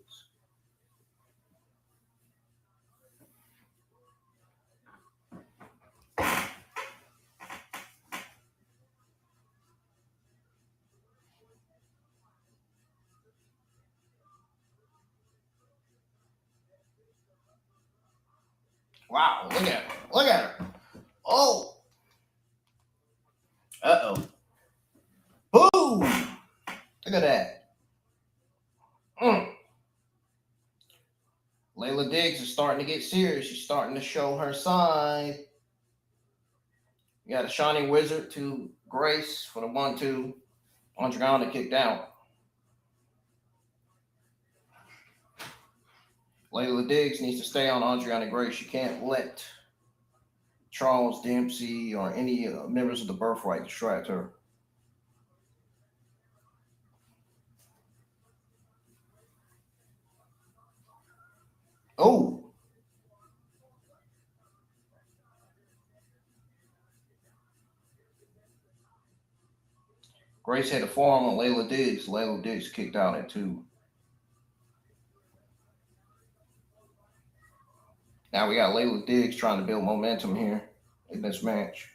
Wow, look at her. Look at her. Oh. Uh-oh. Boom. Look at that. Layla Diggs is starting to get serious. She's starting to show her side. You got a Shining Wizard to Grace for the 1-2. Adriana kicked out. Layla Diggs needs to stay on Adriana Grace. She can't let Charles Dempsey or any members of the Birthright distract her. Oh. Grace had a forearm on Layla Diggs. Layla Diggs kicked out at 2. Now we got Layla Diggs trying to build momentum here in this match.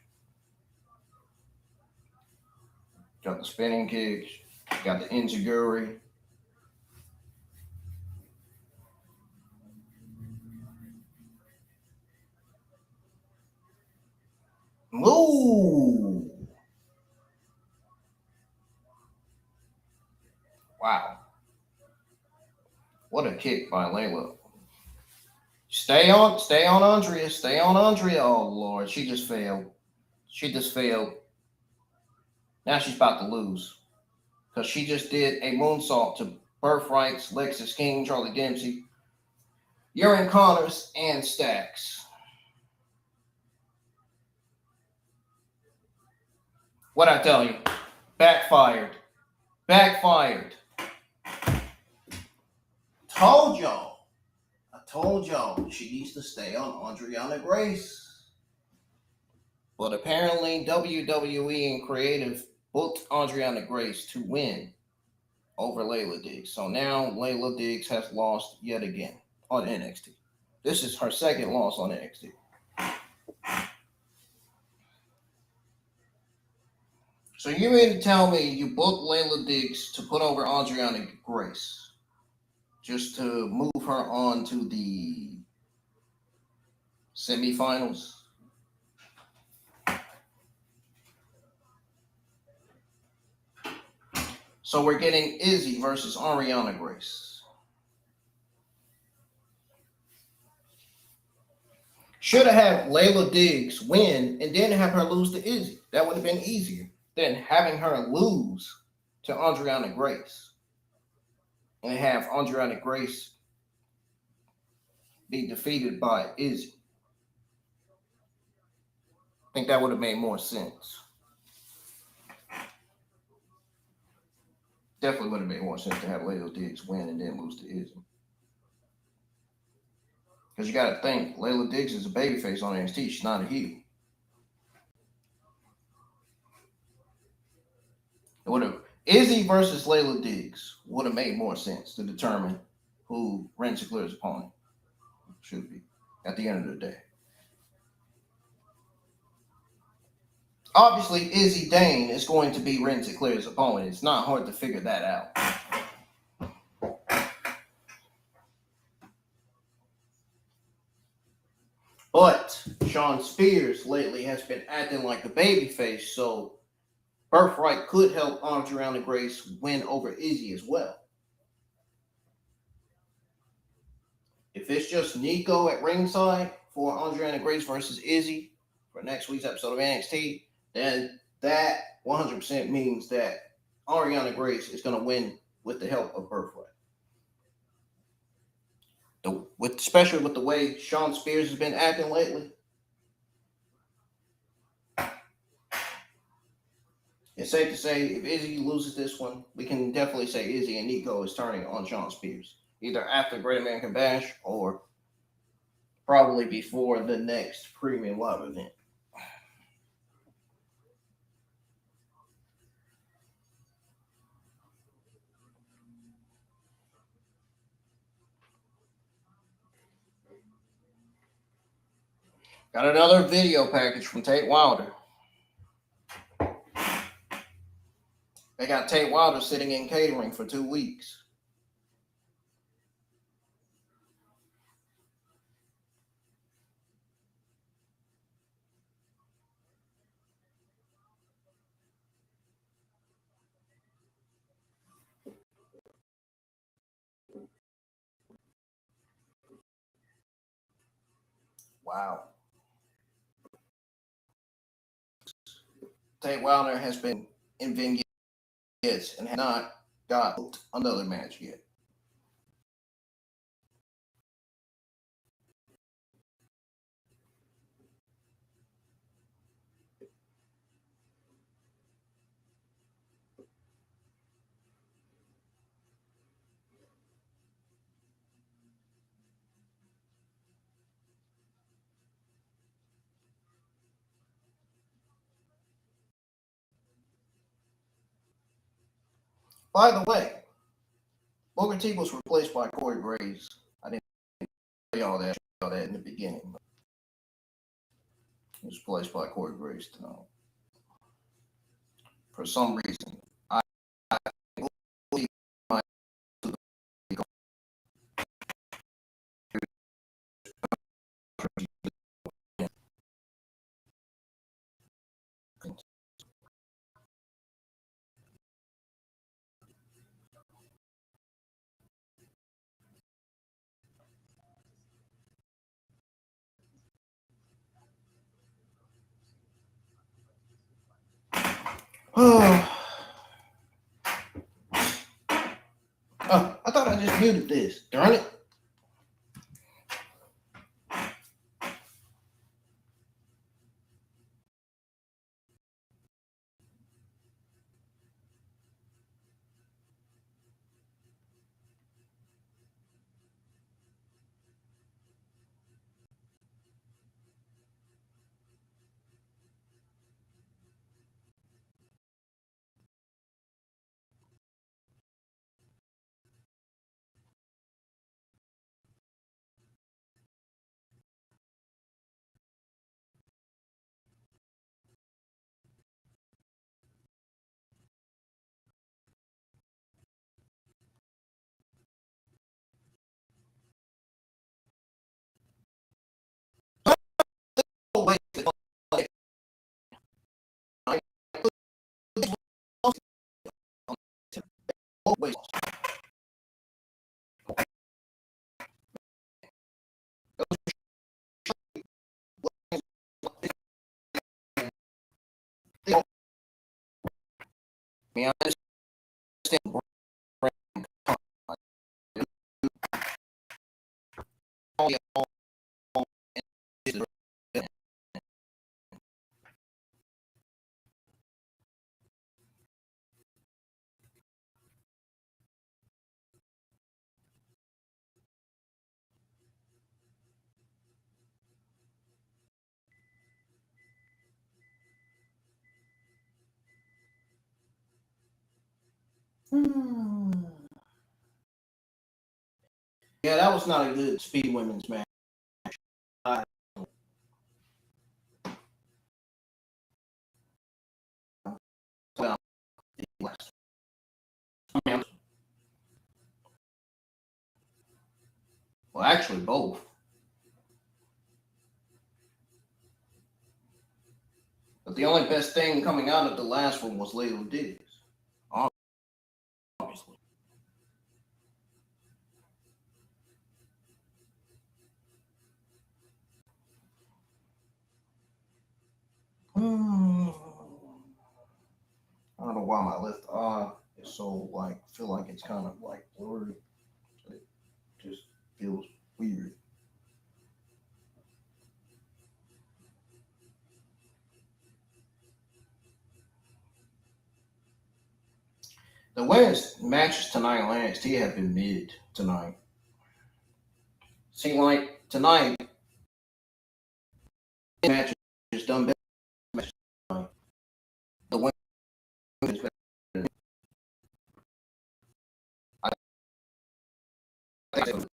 Got the spinning kick. Got the enziguri. Ooh. Wow. What a kick by Layla. Stay on Andrea. Stay on Andrea. Oh, Lord. She just failed. Now she's about to lose. Because she just did a moonsault to Birthrights, Lexis King, Charlie Dempsey, Urian Connors, and Stacks. What'd I tell you? Backfired. Told y'all she needs to stay on Adriana Grace. But apparently WWE and Creative booked Adriana Grace to win over Layla Diggs. So now Layla Diggs has lost yet again on NXT. This is her second loss on NXT. So you mean to tell me you booked Layla Diggs to put over Adriana Grace just to move her on to the semifinals? So we're getting Izzy versus Ariana Grace. Should have had Layla Diggs win and then have her lose to Izzy. That would have been easier than having her lose to Adriana Grace and have Adriana Grace be defeated by Izzy. I think that would have made more sense. Definitely would have made more sense to have Layla Diggs win and then lose to Izzy. Because you got to think, Layla Diggs is a babyface on NXT. She's not a heel. It would have Izzy versus Layla Diggs would have made more sense to determine who Ren Sinclair's opponent should be at the end of the day. Obviously, Izzy Dane is going to be Ren Sinclair's opponent. It's not hard to figure that out. But Shawn Spears lately has been acting like the babyface, so Birthright could help Adriana Grace win over Izzy as well. If it's just Nico at ringside for Adriana Grace versus Izzy for next week's episode of NXT, then that 100% means that Ariana Grace is going to win with the help of Birthright. Especially with the way Shawn Spears has been acting lately, it's safe to say if Izzy loses this one, we can definitely say Izzy and Nico is turning on Shawn Spears, either after Great American Bash or probably before the next Premium Live event. Got another video package from Tate Wilder. They got Tate Wilder sitting in catering for 2 weeks. Wow. Tate Wilder has been in vignettes and has not got another match yet. By the way, Booker T was replaced by Corey Graves. I didn't tell y'all that in the beginning. He was replaced by Corey Graves tonight. For some reason, I believe my I thought I just muted this. Darn it. Wait. I understand. Yeah, that was not a good speed women's match. Well, actually, both. But the only best thing coming out of the last one was Layla Diggs. Obviously. I don't know why my left eye is so feel like it's kind of blurry. It just feels weird. The women's matches tonight on NXT have been mid tonight. Seem like tonight matches done better. The women's better. I think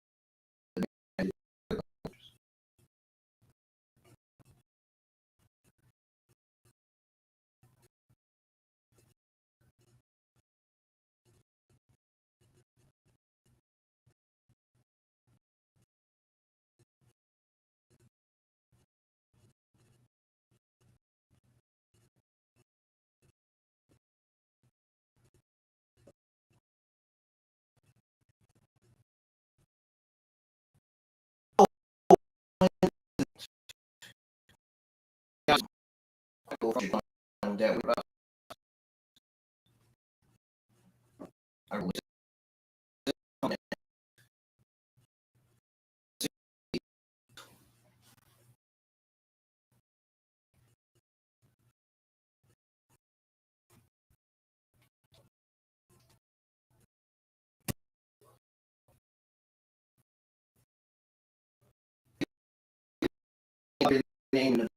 that named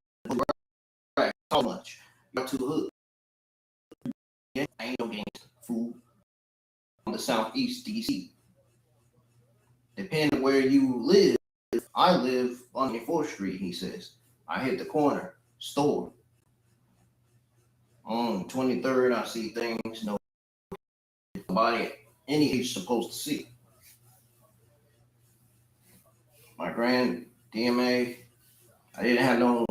so much. You're too hood. Yeah, I ain't no games. Fool. On the southeast DC. Depending where you live, I live on 4th Street, he says. I hit the corner store. On 23rd, I see things nobody any age supposed to see. My grand DMA, I didn't have no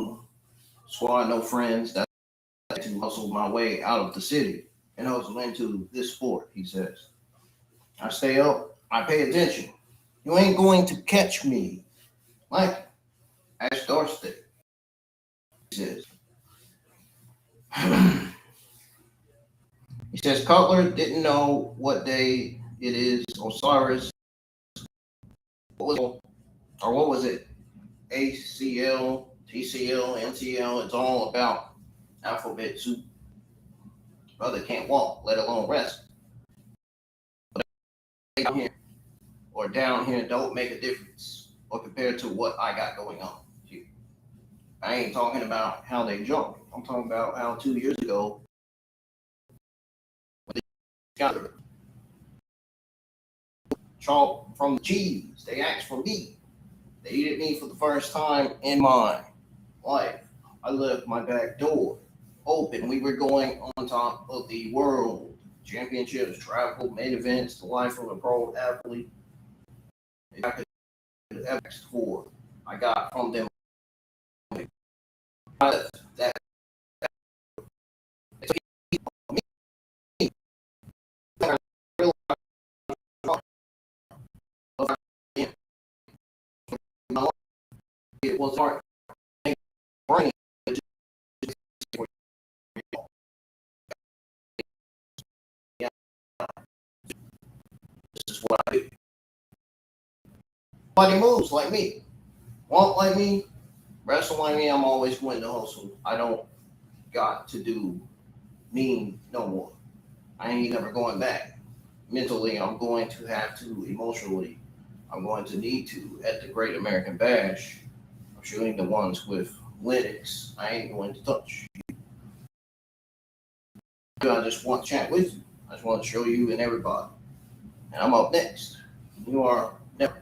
squad, no friends. That's to hustle my way out of the city and hustle into this sport, he says. I stay up, I pay attention. You ain't going to catch me. Like Ash Dorsey, he says. He says Cutler didn't know what day it is. Osiris, what was it? ACL, TCL, NCL. It's all about alphabet soup. Brother can't walk, let alone rest. But down here or down here don't make a difference or compared to what I got going on here. I ain't talking about how they jump. I'm talking about how 2 years ago they got chalk from the cheese. They asked for me. They needed me for the first time in my life. I left my back door open. We were going on top of the world championships, travel, main events, the life of a pro athlete. If I could have asked for, I got from them. That was hard brain. This is what I do. Nobody moves like me. Walk like me, wrestle like me, I'm always going to hustle. I don't got to do mean no more. I ain't never going back. Mentally, I'm going to have to. Emotionally, I'm going to need to. At the Great American Bash, I'm shooting the ones with Linux. I ain't going to touch. I just want to chat with you. I just want to show you and everybody. And I'm up next. You are never.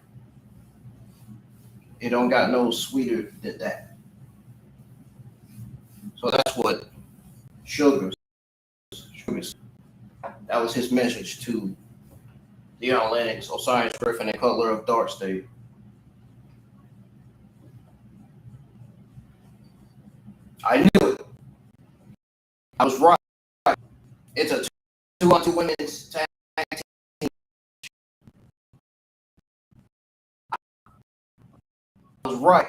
It don't got no sweeter than that. So that's what Sugar. That was his message to Deion Lennox, Osiris Griffin, and Cutler of Dark State. I knew it. I was right. It's a 2-on-2 women's tag team. I was right.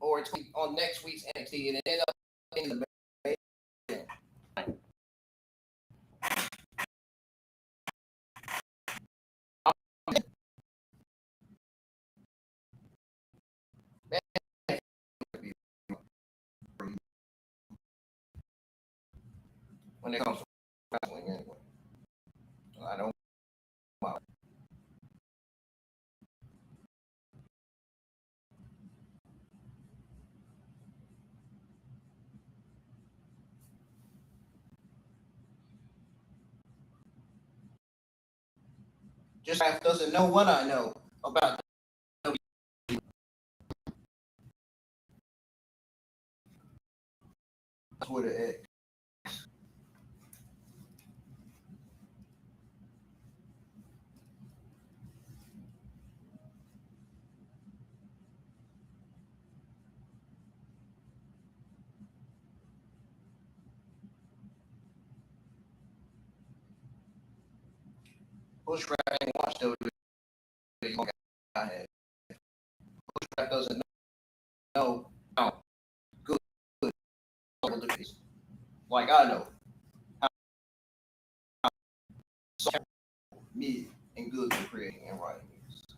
Or it's on next week's NXT, and it ended up in the when it comes to wrestling anyway. I don't. Just half doesn't know what I know about WWE. Twitter X. Bushcraft ain't watched WWE. Bushcraft doesn't know how good it is. Like I know how me and good for creating and writing is.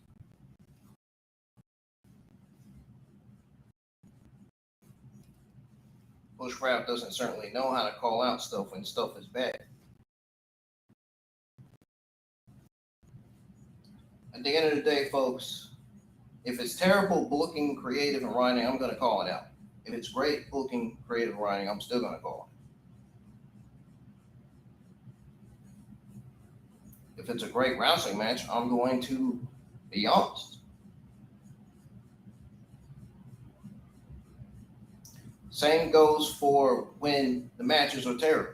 Bushcraft doesn't certainly know how to call out stuff when stuff is bad. At the end of the day, folks, if it's terrible booking, creative, and writing, I'm going to call it out. If it's great booking, creative, and writing, I'm still going to call it. If it's a great wrestling match, I'm going to be honest. Same goes for when the matches are terrible.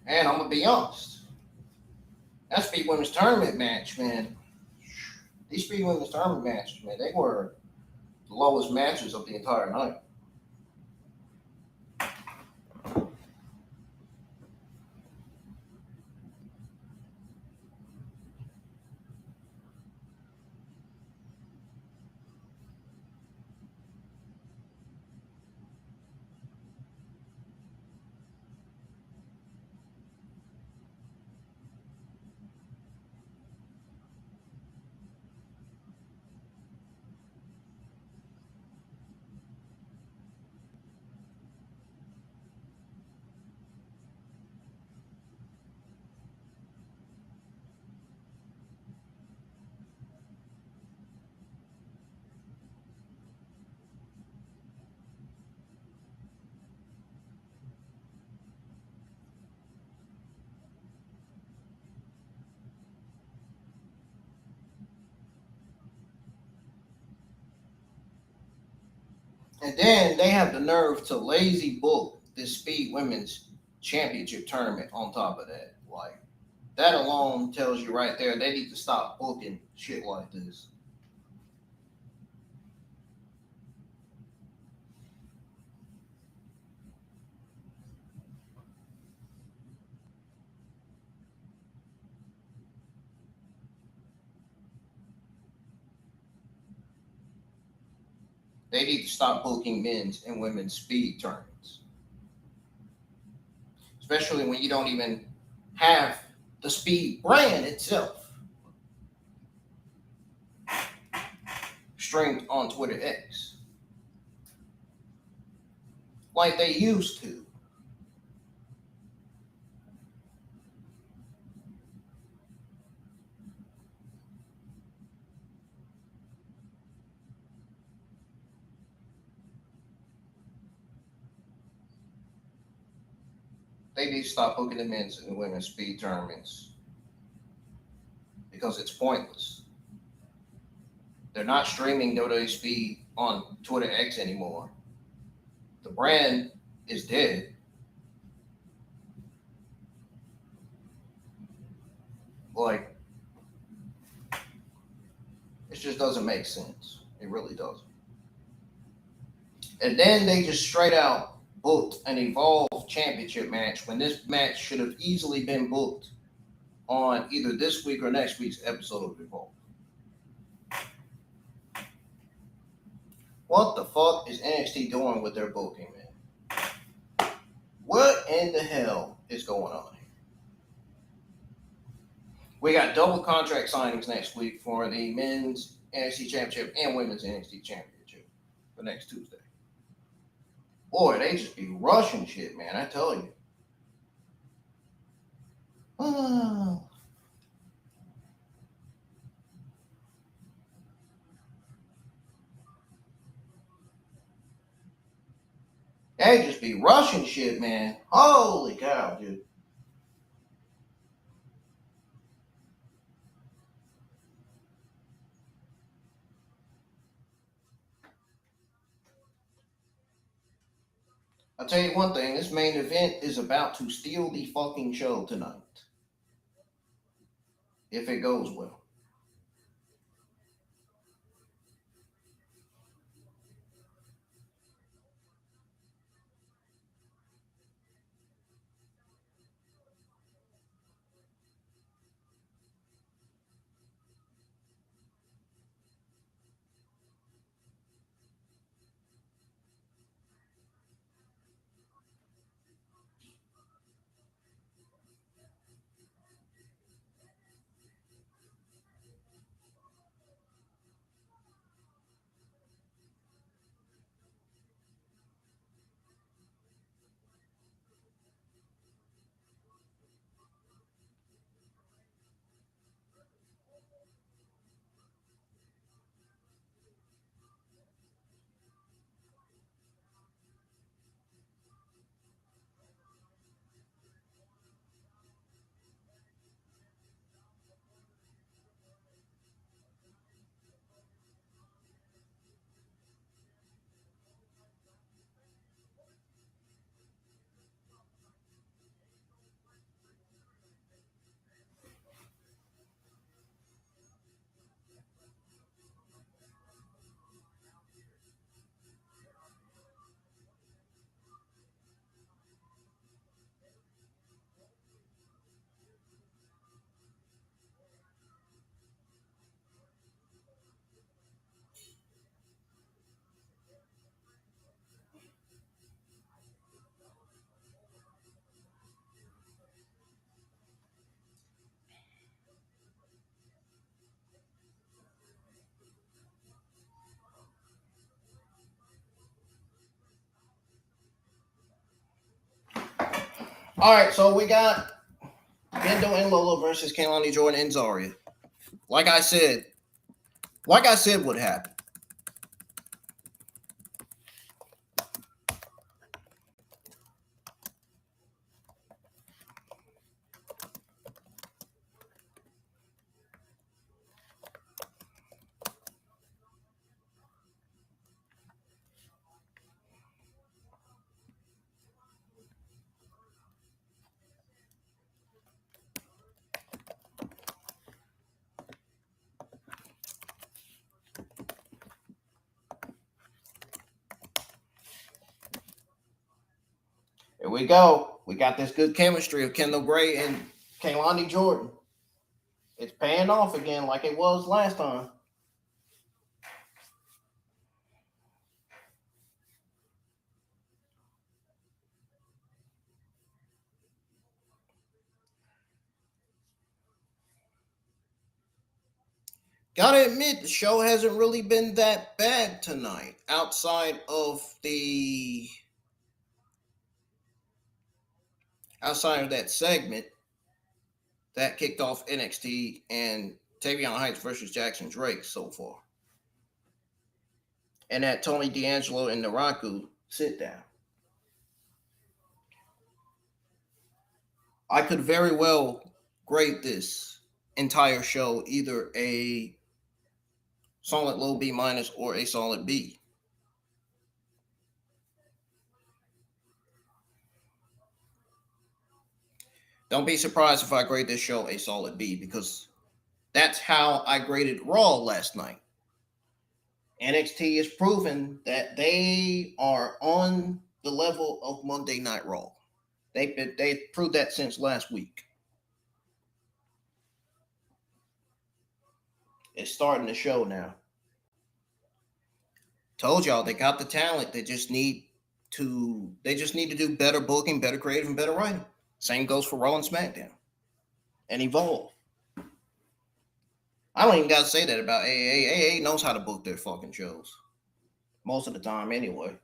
And I'm going to be honest. That Speed Women's Tournament match, man. These Speed Women's Tournament matches, man, they were the lowest matches of the entire night. And then they have the nerve to lazy book this Speed Women's Championship tournament on top of that. Like, that alone tells you right there they need to stop booking shit like this. They need to stop booking men's and women's speed tournaments, especially when you don't even have the speed brand itself streamed on Twitter X like they used to. They need to stop booking the men's and women's speed tournaments because it's pointless. They're not streaming WWE Speed on Twitter X anymore. The brand is dead. Like, it just doesn't make sense. It really doesn't. And then they just straight out booked an Evolve Championship match when this match should have easily been booked on either this week or next week's episode of Evolve. What the fuck is NXT doing with their booking, man? What in the hell is going on here? We got double contract signings next week for the men's NXT Championship and women's NXT Championship for next Tuesday. Boy, they just be rushing shit, man. I tell you. They just be rushing shit, man. Holy cow, dude. I'll tell you one thing, this main event is about to steal the fucking show tonight. If it goes well. All right, so we got Bendo and Lola versus Kaylani Jordan and Zarya. Like I said would happen. Here we go. We got this good chemistry of Kendall Gray and Kaylani Jordan. It's paying off again like it was last time. Gotta admit, the show hasn't really been that bad tonight. Outside of that segment that kicked off NXT and Tavion Heights versus Jackson Drake so far, and that Tony D'Angelo and NARAKU sit down. I could very well grade this entire show either a solid low B minus or a solid B. Don't be surprised if I grade this show a solid B, because that's how I graded Raw last night. NXT is proven that they are on the level of Monday Night Raw. They proved that since last week. It's starting to show now. Told y'all they got the talent. They just need to do better booking, better creative, and better writing. Same goes for Raw and SmackDown. And Evolve. I don't even got to say that about AA. AA knows how to book their fucking shows. Most of the time, anyway.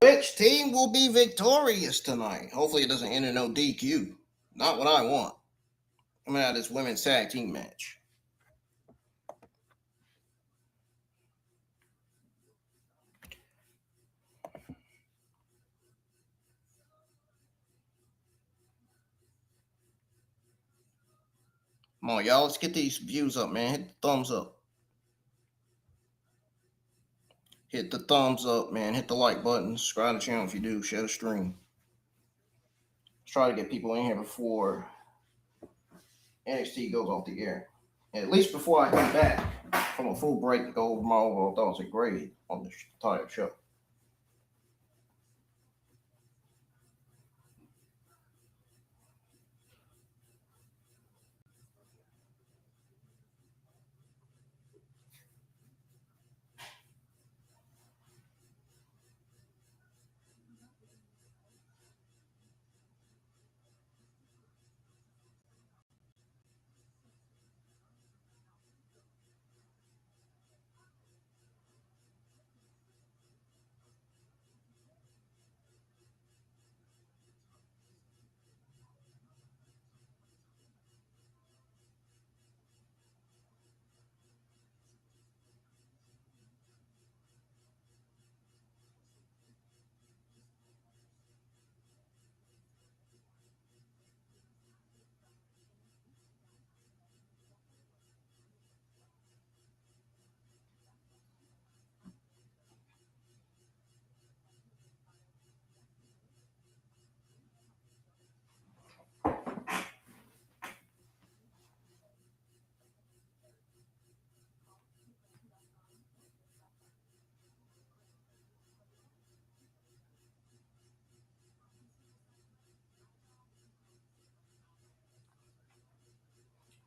Which team will be victorious tonight? Hopefully it doesn't end in no DQ. Not what I want. Coming out of this women's tag team match. Come on, y'all. Let's get these views up, man. Hit the thumbs up. Hit the thumbs up, man. Hit the like button. Subscribe to the channel if you do. Share the stream. Let's try to get people in here before NXT goes off the air. And at least before I come back from a full break to go over my overall thoughts and grade on the entire show.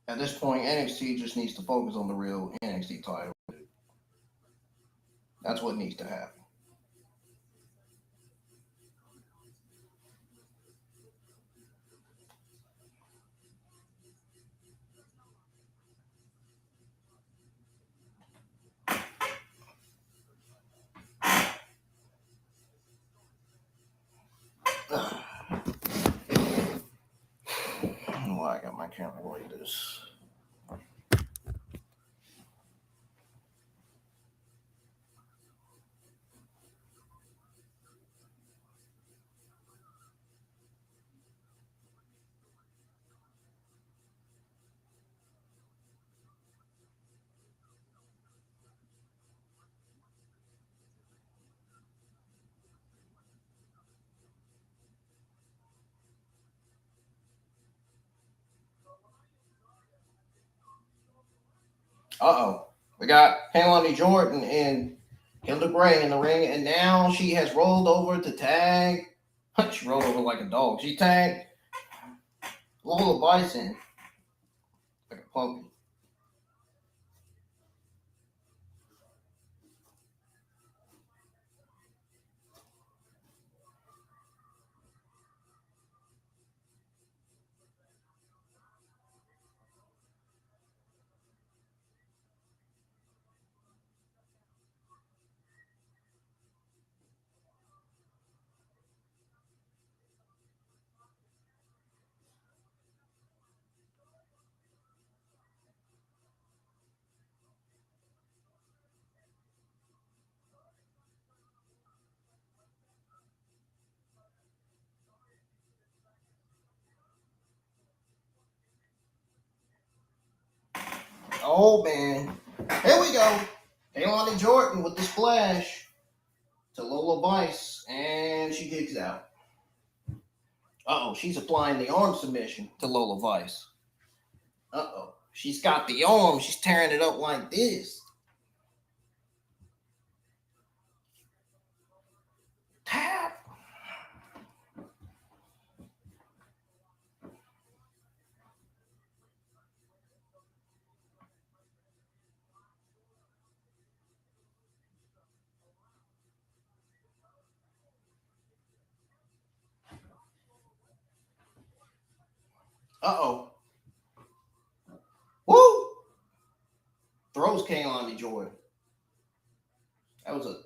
At this point, NXT just needs to focus on the real NXT title. That's what needs to happen. I don't know why I got my camera like this. We got Kaylani Jordan and Kendall Gray in the ring, and now she has rolled over to tag. She rolled over like a dog. She tagged Lola Bison like a puppy. Oh man, here we go. Kaylani Jordan with the splash to Lola Vice, and she kicks out. She's applying the arm submission to Lola Vice. She's got the arm. She's tearing it up like this. Tap. Woo! Throws Kaylani Jordan. That was a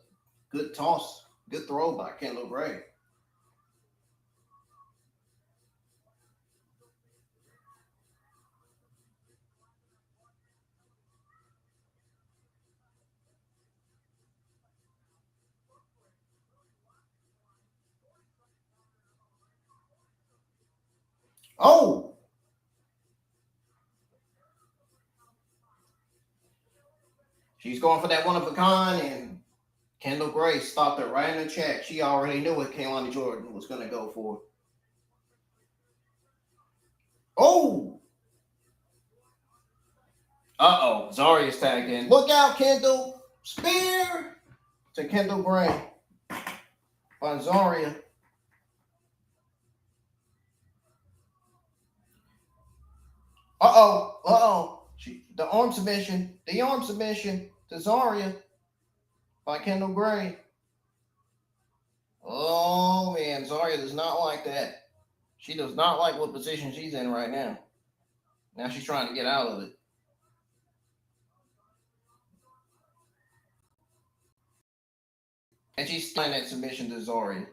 good toss. Good throw by Kendall Gray. Oh! She's going for that one of a kind, and Kendall Gray stopped it right in the check. She already knew what Kaylani Jordan was going to go for. Oh! Zaria's tagged in. Look out, Kendall. Spear to Kendall Gray by Zaria. The arm submission to Zaria by Kendall Gray. Oh man, Zaria does not like that. She does not like what position she's in right now. Now she's trying to get out of it. And she's trying that submission to Zaria.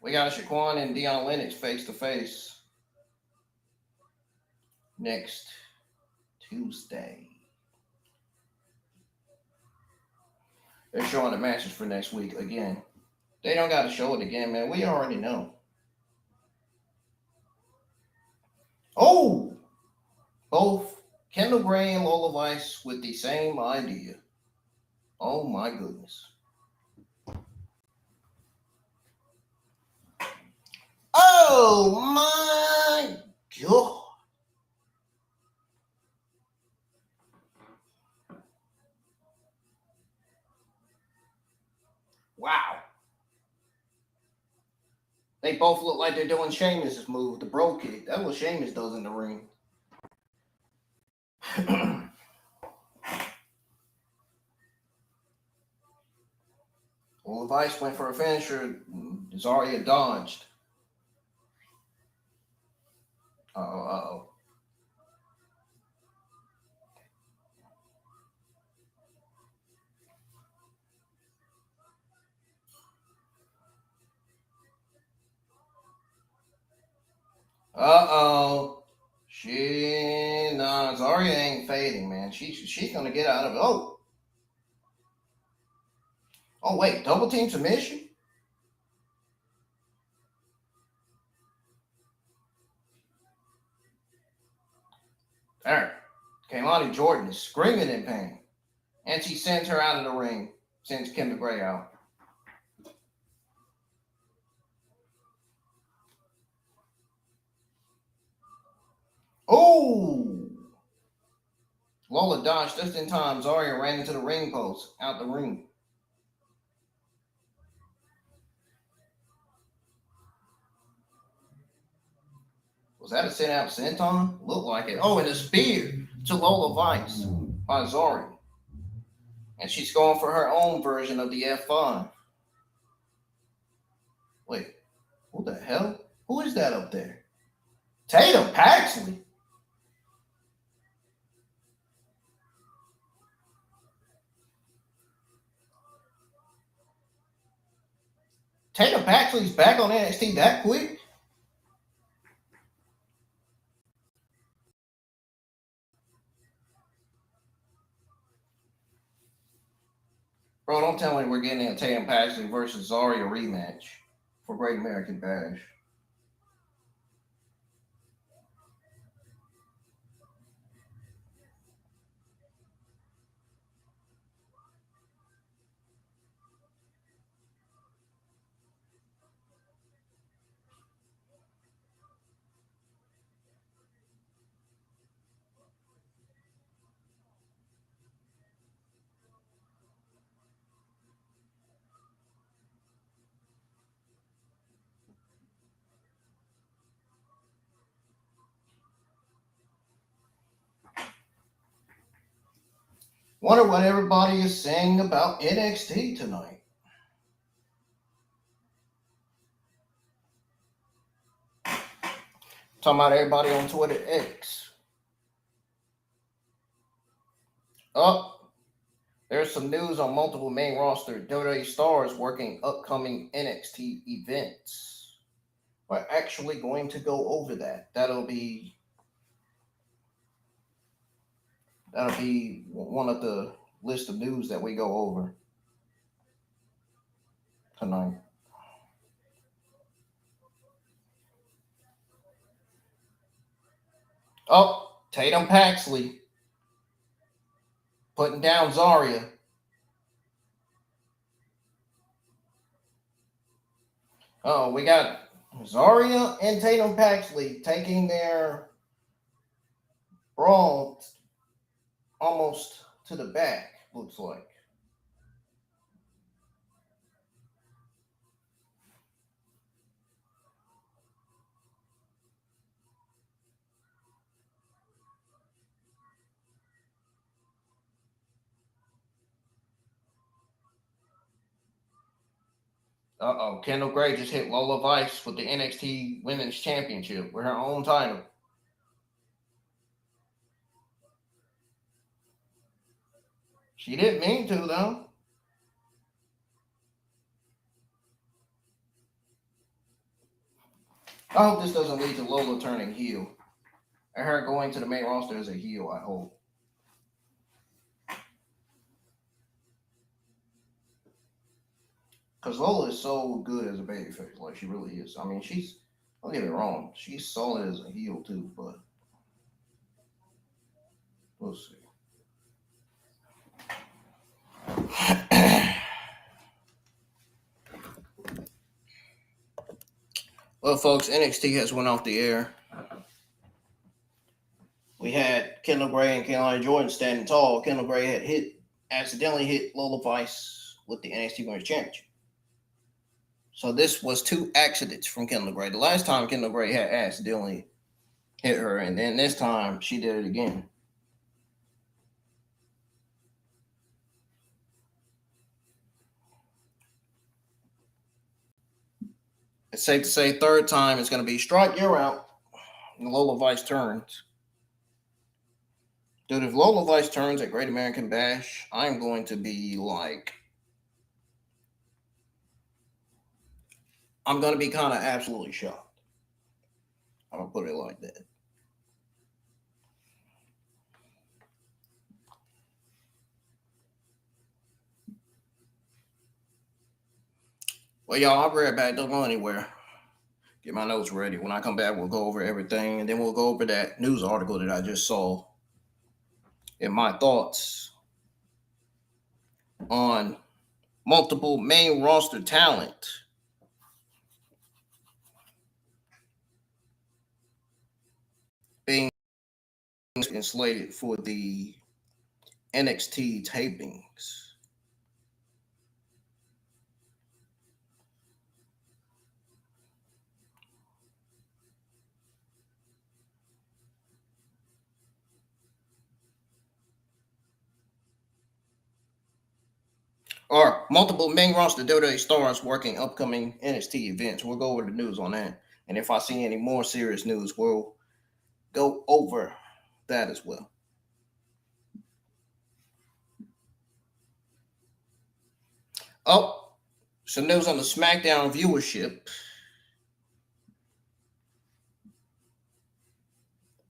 We got Shaquan and Deion Lennox face to face next Tuesday. They're showing the matches for next week again. They don't got to show it again, man. We already know. Oh! Both Kendall Gray and Lola Vice with the same idea. Oh my goodness. Oh my God. Wow. They both look like they're doing Sheamus' move, the bro kick. That's what Sheamus does in the ring. Well, Vice went for a finisher. Zaria dodged. Uh-oh. Zaria ain't fading, man. She's gonna get out of it. Oh wait, double team submission? There. Kaylani Jordan is screaming in pain. And she sends her out of the ring. Sends Kendall Gray out. Oh! Lola dodged just in time. Zarya ran into the ring post, out the ring. Was that a sit out senton? Looked like it. Oh, and a spear to Lola Vice by Zarya. And she's going for her own version of the F5. Wait, who the hell? Who is that up there? Tatum Paxley. Tatum Paxley's back on NXT that quick? Bro, don't tell me we're getting a Tatum Paxley versus Zarya rematch for Great American Bash. Wonder what everybody is saying about NXT tonight. Talking about everybody on Twitter X. Oh, there's some news on multiple main roster WWE stars working upcoming NXT events. We're actually going to go over that. That'll be one of the list of news that we go over tonight. Oh, Tatum Paxley putting down Zarya. Oh, we got Zarya and Tatum Paxley taking their brawl almost to the back, looks like. Uh-oh, Kendall Gray just hit Lola Vice with the NXT Women's Championship with her own title. She didn't mean to, though. I hope this doesn't lead to Lola turning heel. And her going to the main roster as a heel, I hope. Because Lola is so good as a babyface. Like, she really is. I mean, don't get me wrong, she's solid as a heel, too, but we'll see. Well, folks, NXT has went off the air. We had Kendall Gray and Caroline Jordan standing tall. Kendall Gray had accidentally hit Lola Vice with the NXT Women's Championship. So this was 2 accidents from Kendall Gray. The last time Kendall Gray had accidentally hit her, and then this time she did it again. It's safe to say third time it's going to be strike, you're out. And Lola Vice turns. Dude, if Lola Vice turns at Great American Bash, I'm going to be like, I'm going to be kind of absolutely shocked. I'm going to put it like that. Well, y'all, I'll be right back. Don't go anywhere. Get my notes ready. When I come back, we'll go over everything, and then we'll go over that news article that I just saw and my thoughts on multiple main roster talent being being slated for the NXT tapings. Or multiple main roster WWE stars working upcoming NXT events. We'll go over the news on that. And if I see any more serious news, we'll go over that as well. Oh, some news on the SmackDown viewership.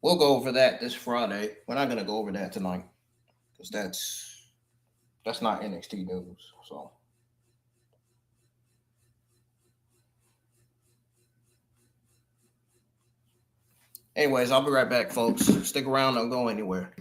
We'll go over that this Friday. We're not going to go over that tonight because that's not NXT news. So, anyways, I'll be right back, folks. Stick around. Don't go anywhere.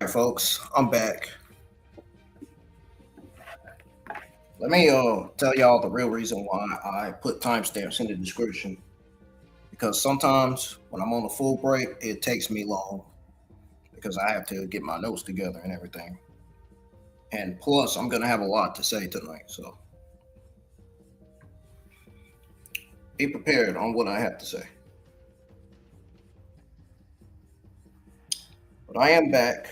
Folks, I'm back. Let me tell y'all the real reason why I put timestamps in the description. Because sometimes when I'm on a full break, it takes me long because I have to get my notes together and everything. And plus, I'm gonna have a lot to say tonight, so be prepared on what I have to say. But I am back,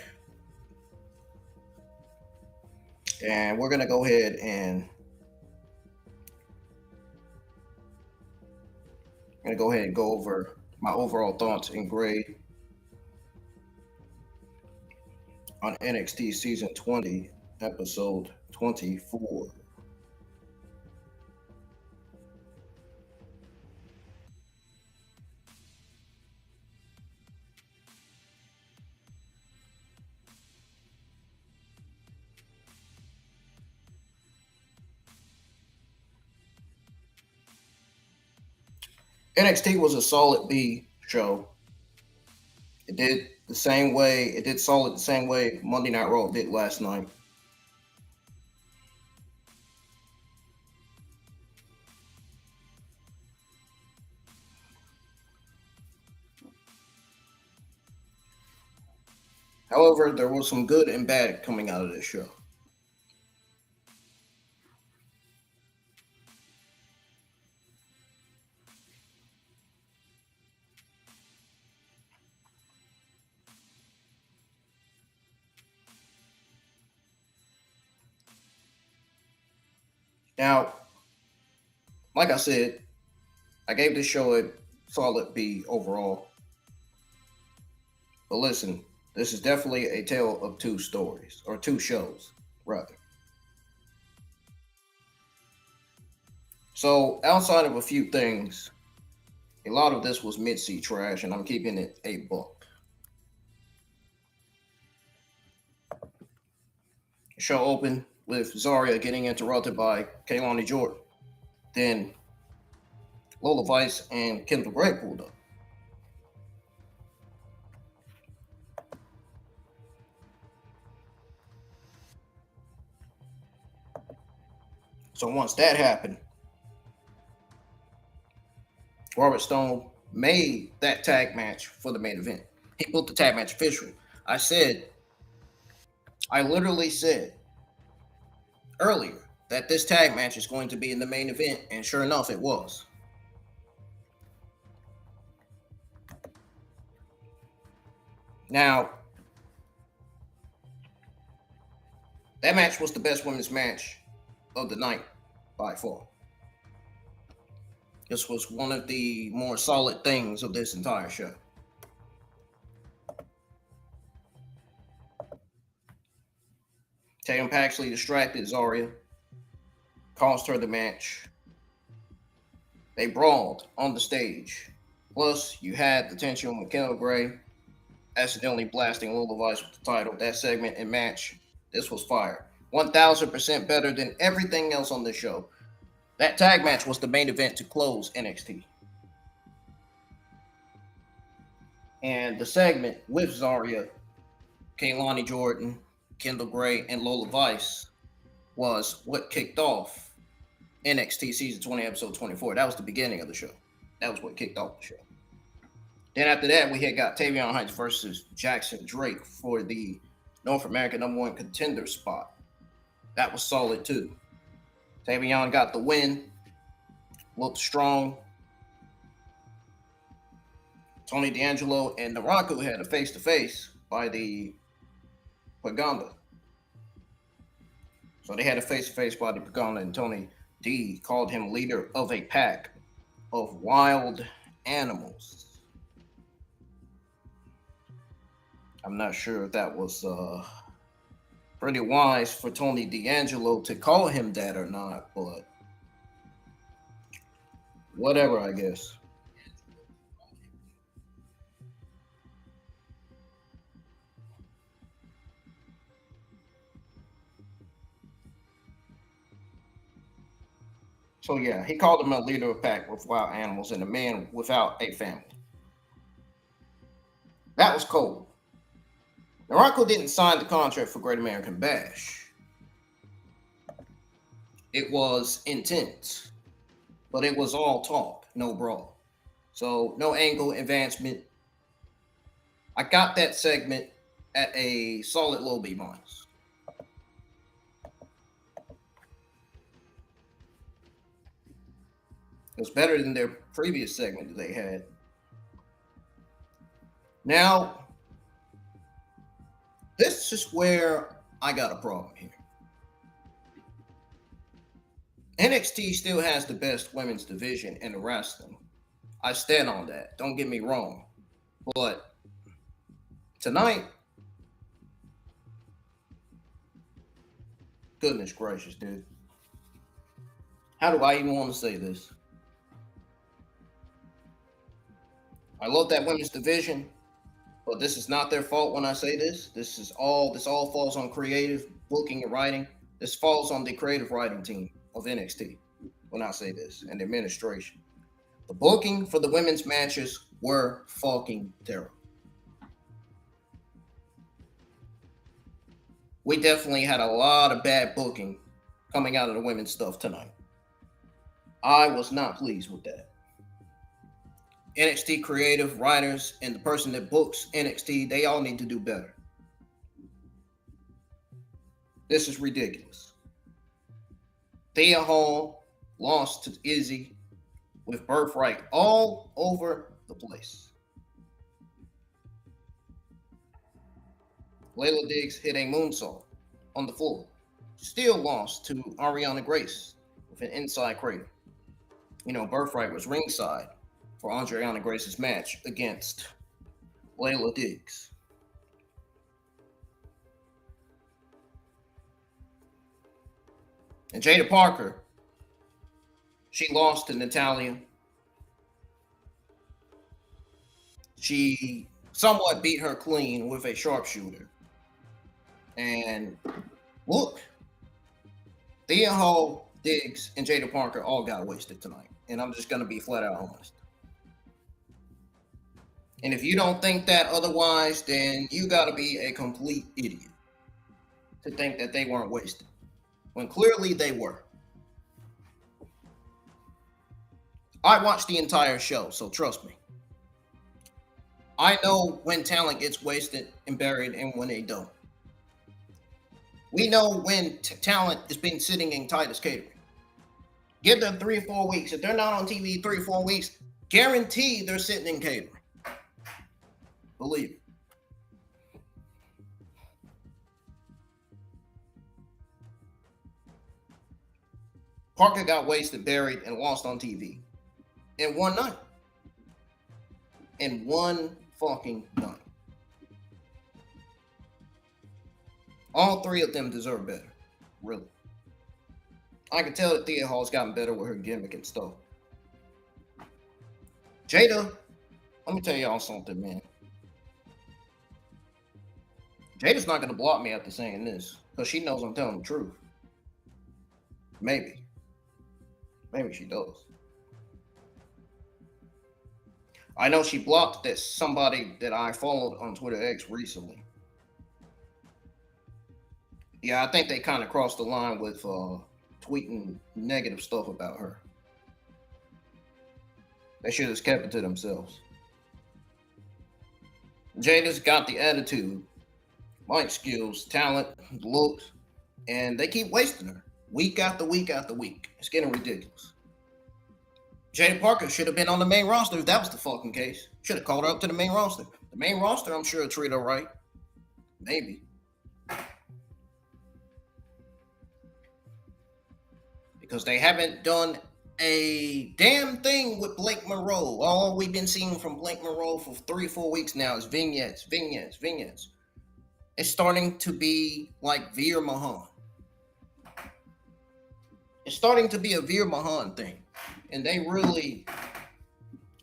and we're gonna go ahead and go over my overall thoughts and grade on NXT season 20, episode 24. NXT was a solid B show. It did the same way. It did solid the same way Monday Night Raw did last night. However, there was some good and bad coming out of this show. Now, like I said, I gave this show a solid B overall. But listen, this is definitely a tale of two stories, or two shows, rather. So, outside of a few things, a lot of this was mid-C trash, and I'm keeping it a buck. The show opened with Zarya getting interrupted by Kaylani Jordan. Then Lola Vice and Kendall Gray pulled up. So once that happened, Robert Stone made that tag match for the main event. He put the tag match official. I literally said earlier that this tag match is going to be in the main event, and sure enough, it was. Now, that match was the best women's match of the night by far. This was one of the more solid things of this entire show. Tatum Paxley distracted Zarya, cost her the match. They brawled on the stage. Plus, you had the tension with Kendall Gray accidentally blasting Lola Vice with the title. That segment and match, this was fire. 1000% better than everything else on the show. That tag match was the main event to close NXT. And the segment with Zarya, Kaylani Jordan, Kendall Gray, and Lola Vice was what kicked off NXT season 20, episode 24. That was the beginning of the show. That was what kicked off the show. Then after that, we had got Tavion Heights versus Jackson Drake for the North American #1 contender spot. That was solid too. Tavion got the win, looked strong. Tony D'Angelo and NARAKU had a face-to-face by the Paganda. So they had a face-to-face by the Paganda, and Tony D called him leader of a pack of wild animals. I'm not sure if that was pretty wise for Tony D'Angelo to call him that or not, but whatever, I guess. So yeah, he called him a leader of a pack with wild animals and a man without a family. That was cold. NARAKU didn't sign the contract for Great American Bash. It was intense, but it was all talk, no brawl. So no angle advancement. I got that segment at a solid low B minus. It was better than their previous segment that they had. Now, this is where I got a problem here. NXT still has the best women's division in the wrestling. I stand on that. Don't get me wrong. But tonight, goodness gracious, dude. How do I even want to say this? I love that women's division, but this is not their fault when I say this. This all falls on creative booking and writing. This falls on the creative writing team of NXT when I say this, and the administration. The booking for the women's matches were fucking terrible. We definitely had a lot of bad booking coming out of the women's stuff tonight. I was not pleased with that. NXT creative writers and the person that books NXT, they all need to do better. This is ridiculous. Thea Hall lost to Izzy with Birthright all over the place. Layla Diggs hit a moonsault on the floor. Still lost to Ariana Grace with an inside cradle. You know, Birthright was ringside for Adriana Grace's match against Layla Diggs. And Jaida Parker, she lost to Natalya. She somewhat beat her clean with a sharpshooter. And look, Thea Hall, Diggs, and Jaida Parker all got wasted tonight. And I'm just going to be flat out honest. And if you don't think that otherwise, then you got to be a complete idiot to think that they weren't wasted, when clearly they were. I watched the entire show, so trust me. I know when talent gets wasted and buried and when they don't. We know when talent is being sitting in Titus catering. Give them 3 or 4 weeks. If they're not on TV 3 or 4 weeks, guarantee they're sitting in catering. Believe it. Parker got wasted, buried, and lost on TV in one night. In one fucking night. All 3 of them deserve better. Really. I can tell that Thea Hall's gotten better with her gimmick and stuff. Jaida, let me tell y'all something, man. Jada's not going to block me after saying this because she knows I'm telling the truth. Maybe. Maybe she does. I know she blocked that somebody that I followed on Twitter X recently. Yeah, I think they kind of crossed the line with tweeting negative stuff about her. They should have kept it to themselves. Jada's got the attitude, mic skills, talent, looks, and they keep wasting her week after week after week. It's getting ridiculous. Jaida Parker should have been on the main roster if that was the fucking case. Should have called her up to the main roster. The main roster, I'm sure, will treat her right. Maybe. Because they haven't done a damn thing with Blake Monroe. All we've been seeing from Blake Monroe for 3 or 4 weeks now is vignettes. It's starting to be like Veer Mahan. It's starting to be a Veer Mahan thing. And they really,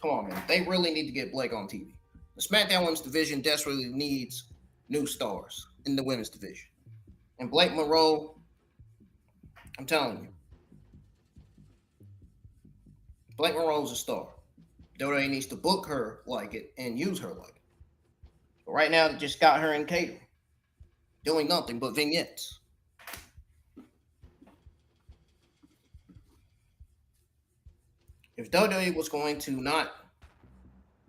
come on, man. They really need to get Blake on TV. The SmackDown Women's Division desperately needs new stars in the Women's Division. And Blake Monroe, I'm telling you, Blake Monroe's a star. WWE needs to book her like it and use her like it. But right now, they just got her in catering. doing nothing but vignettes. If WWE was going to not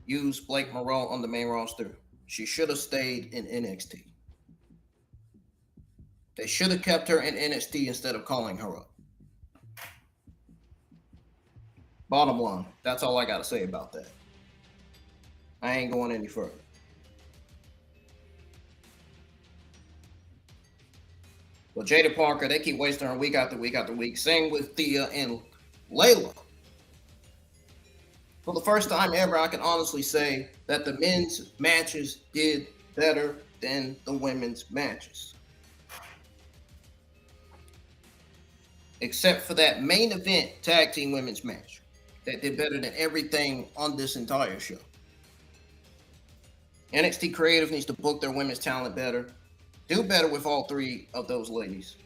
use Blake Moreau on the main roster, she should have stayed in NXT. They should have kept her in NXT instead of calling her up. Bottom line, that's all I got to say about that. I ain't going any further. Well, Jaida Parker, they keep wasting her week after week after week. Same with Thea and Layla. For the first time ever, I can honestly say that the men's matches did better than the women's matches. Except for that main event tag team women's match. That did better than everything on this entire show. NXT Creative needs to book their women's talent better. Do better with all three of those ladies.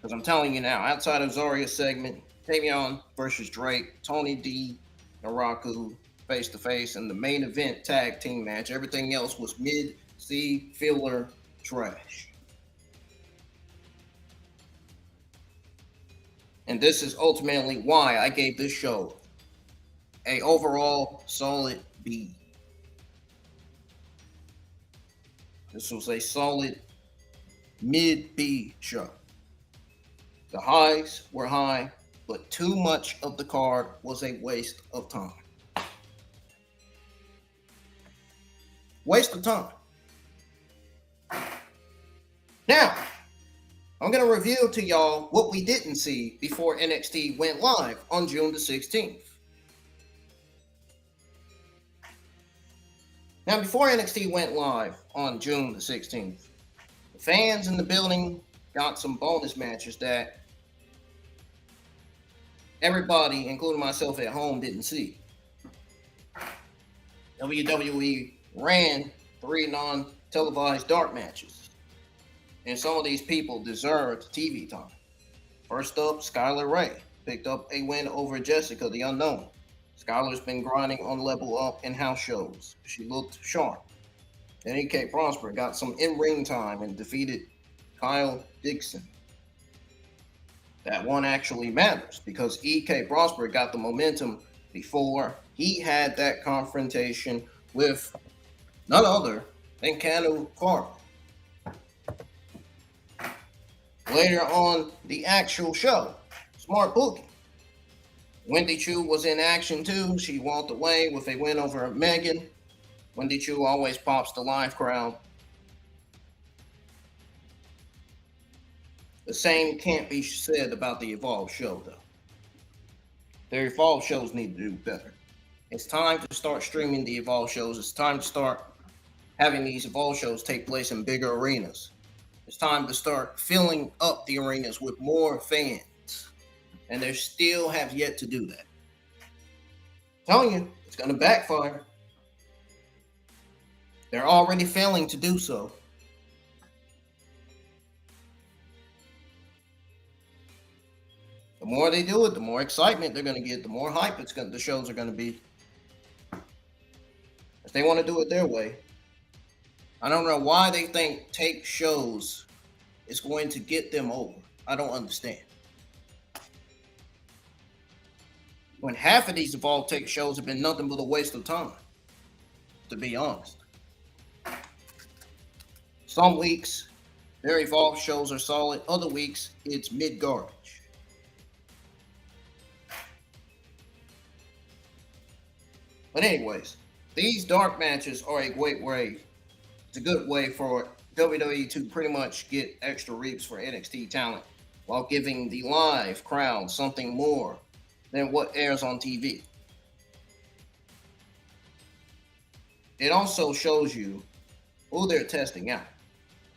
Because I'm telling you now, outside of Zaria's segment, Tavion versus Drake, Tony D, NARAKU face-to-face, and the main event tag team match, everything else was mid-C filler trash. And this is ultimately why I gave this show a overall solid B. This was a solid mid-B show. The highs were high, but too much of the card was a waste of time. Waste of time. Now, I'm going to reveal to y'all what we didn't see before NXT went live on June the 16th. Now, before NXT went live on June the 16th, the fans in the building got some bonus matches that everybody, including myself at home, didn't see. WWE ran 3 non-televised dark matches. And some of these people deserved TV time. First up, Skylar Ray picked up a win over Jessica the Unknown. Skylar's been grinding on Level Up in house shows. She looked sharp. Then E.K. Prosper got some in-ring time and defeated Kyle Dixon. That one actually matters because E.K. Prosper got the momentum before he had that confrontation with none other than Kanu Carter. Later on the actual show, smart booking. Wendy Chu was in action too. She walked away with a win over Megan. Wendy Chu always pops the live crowd. The same can't be said about the Evolve show though. Their Evolve shows need to do better. It's time to start streaming the Evolve shows. It's time to start having these Evolve shows take place in bigger arenas. It's time to start filling up the arenas with more fans. And they still have yet to do that. I'm telling you, it's going to backfire. They're already failing to do so. The more they do it, the more excitement they're going to get, the more hype the shows are going to be. If they want to do it their way. I don't know why they think tape shows is going to get them over. I don't understand. When half of these Evolve tape shows have been nothing but a waste of time, to be honest. Some weeks, their Evolve shows are solid. Other weeks, it's mid-garbage. But anyways, these dark matches are a great way. It's a good way for WWE to pretty much get extra reaps for NXT talent while giving the live crowd something more than what airs on TV. It also shows you who they're testing out.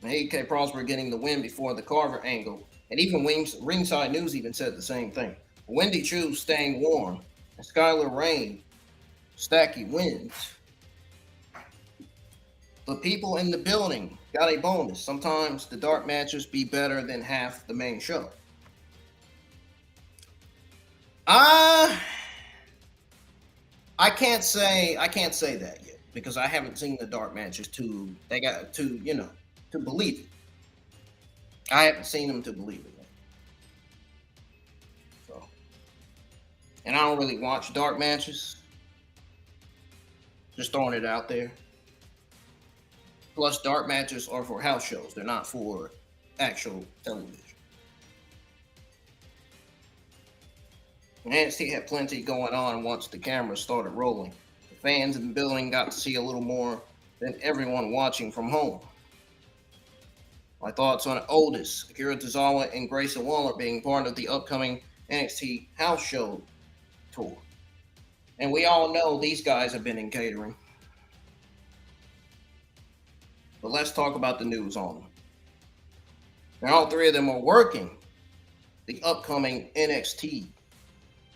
A.K. Prosper getting the win before the Carver angle, and even Ringside News even said the same thing. Wendy Chu staying warm, and Skylar Rain stacking wins. The people in the building got a bonus. Sometimes the dark matches be better than half the main show. I can't say that yet because I haven't seen the dark matches to believe it. I haven't seen them to believe it yet. So, and I don't really watch dark matches. Just throwing it out there. Plus, dark matches are for house shows. They're not for actual television. And NXT had plenty going on once the cameras started rolling. The fans in the building got to see a little more than everyone watching from home. My thoughts on Otis, Akira Tozawa, and Grayson Waller being part of the upcoming NXT House Show tour. And we all know these guys have been in catering. But let's talk about the news on them. Now, all three of them are working the upcoming NXT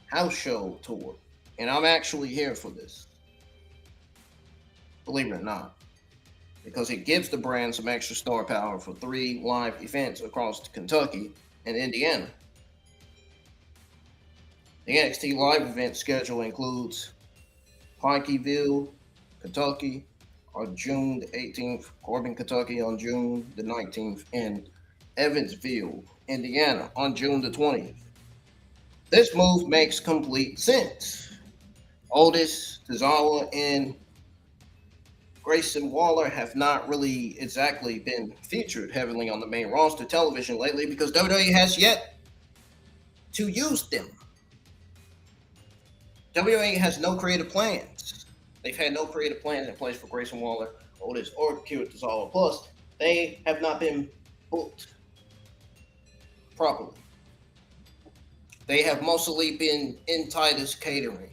House Show tour. And I'm actually here for this. Believe it or not. Because it gives the brand some extra star power for 3 live events across Kentucky and Indiana. The NXT live event schedule includes Pikeville, Kentucky on June the 18th, Corbin, Kentucky on June the 19th, and Evansville, Indiana on June the 20th. This move makes complete sense. Otis, Tozawa, and Grayson Waller have not really exactly been featured heavily on the main roster television lately because WWE has yet to use them. WWE has no creative plans. They've had no creative plans in place for Grayson Waller, Otis, or Akira Tozawa. Plus, they have not been booked properly. They have mostly been in Titus catering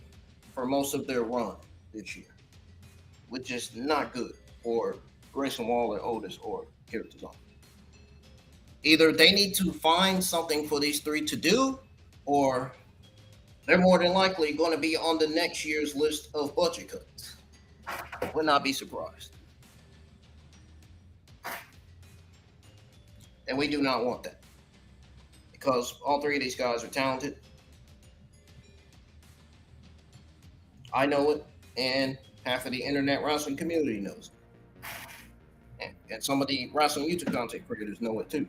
for most of their run this year, which is not good for Grayson Waller, Otis, or Akira Tozawa. Either they need to find something for these three to do, or they're more than likely going to be on the next year's list of budget cuts. Would not be surprised. And we do not want that. Because all three of these guys are talented. I know it, and half of the internet wrestling community knows it. And some of the wrestling YouTube content creators know it too.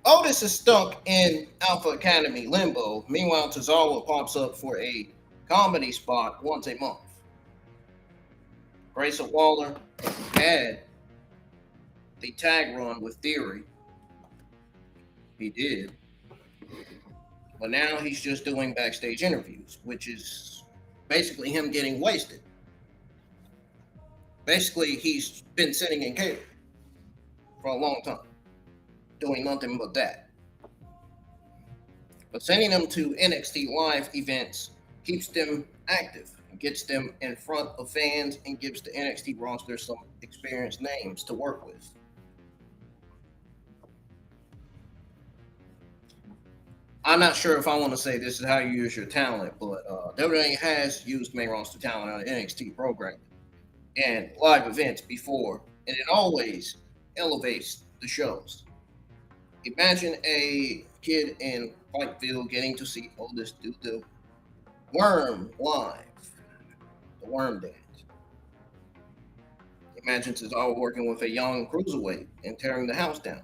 Otis is stuck in Alpha Academy limbo. Meanwhile, Tozawa pops up for a comedy spot once a month. Grayson Waller had the tag run with Theory. He did. But now he's just doing backstage interviews, which is basically him getting wasted. Basically, he's been sitting in catering for a long time, doing nothing but that. But sending them to NXT live events keeps them active, and gets them in front of fans, and gives the NXT roster some experienced names to work with. I'm not sure if I want to say this is how you use your talent, but WWE has used main roster talent on an NXT program and live events before, and it always elevates the shows. Imagine a kid in Pikeville getting to see Otis do the Worm live, the Worm dance. Imagine Cesaro working with a young cruiserweight and tearing the house down.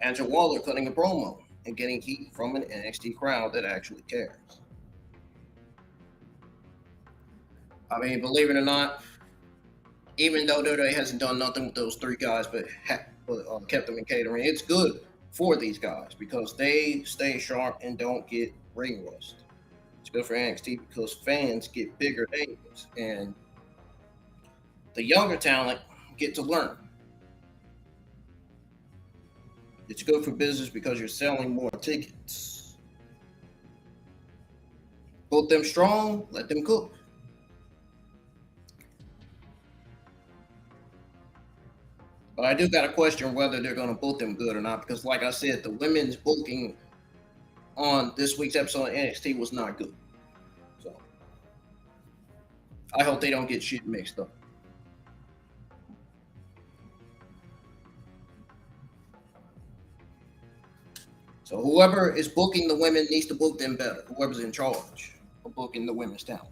Imagine Waller cutting a promo and getting heat from an NXT crowd that actually cares. I mean, believe it or not, even though WWE hasn't done nothing with those three guys, but kept them in catering, it's good for these guys because they stay sharp and don't get ring rust. It's good for NXT because fans get bigger names and the younger talent get to learn. It's good for business because you're selling more tickets. Book them strong, let them cook. But I do got to question whether they're going to book them good or not because, like I said, the women's booking on this week's episode of NXT was not good. So I hope they don't get shit mixed up. So whoever is booking the women needs to book them better. Whoever's in charge of booking the women's talent.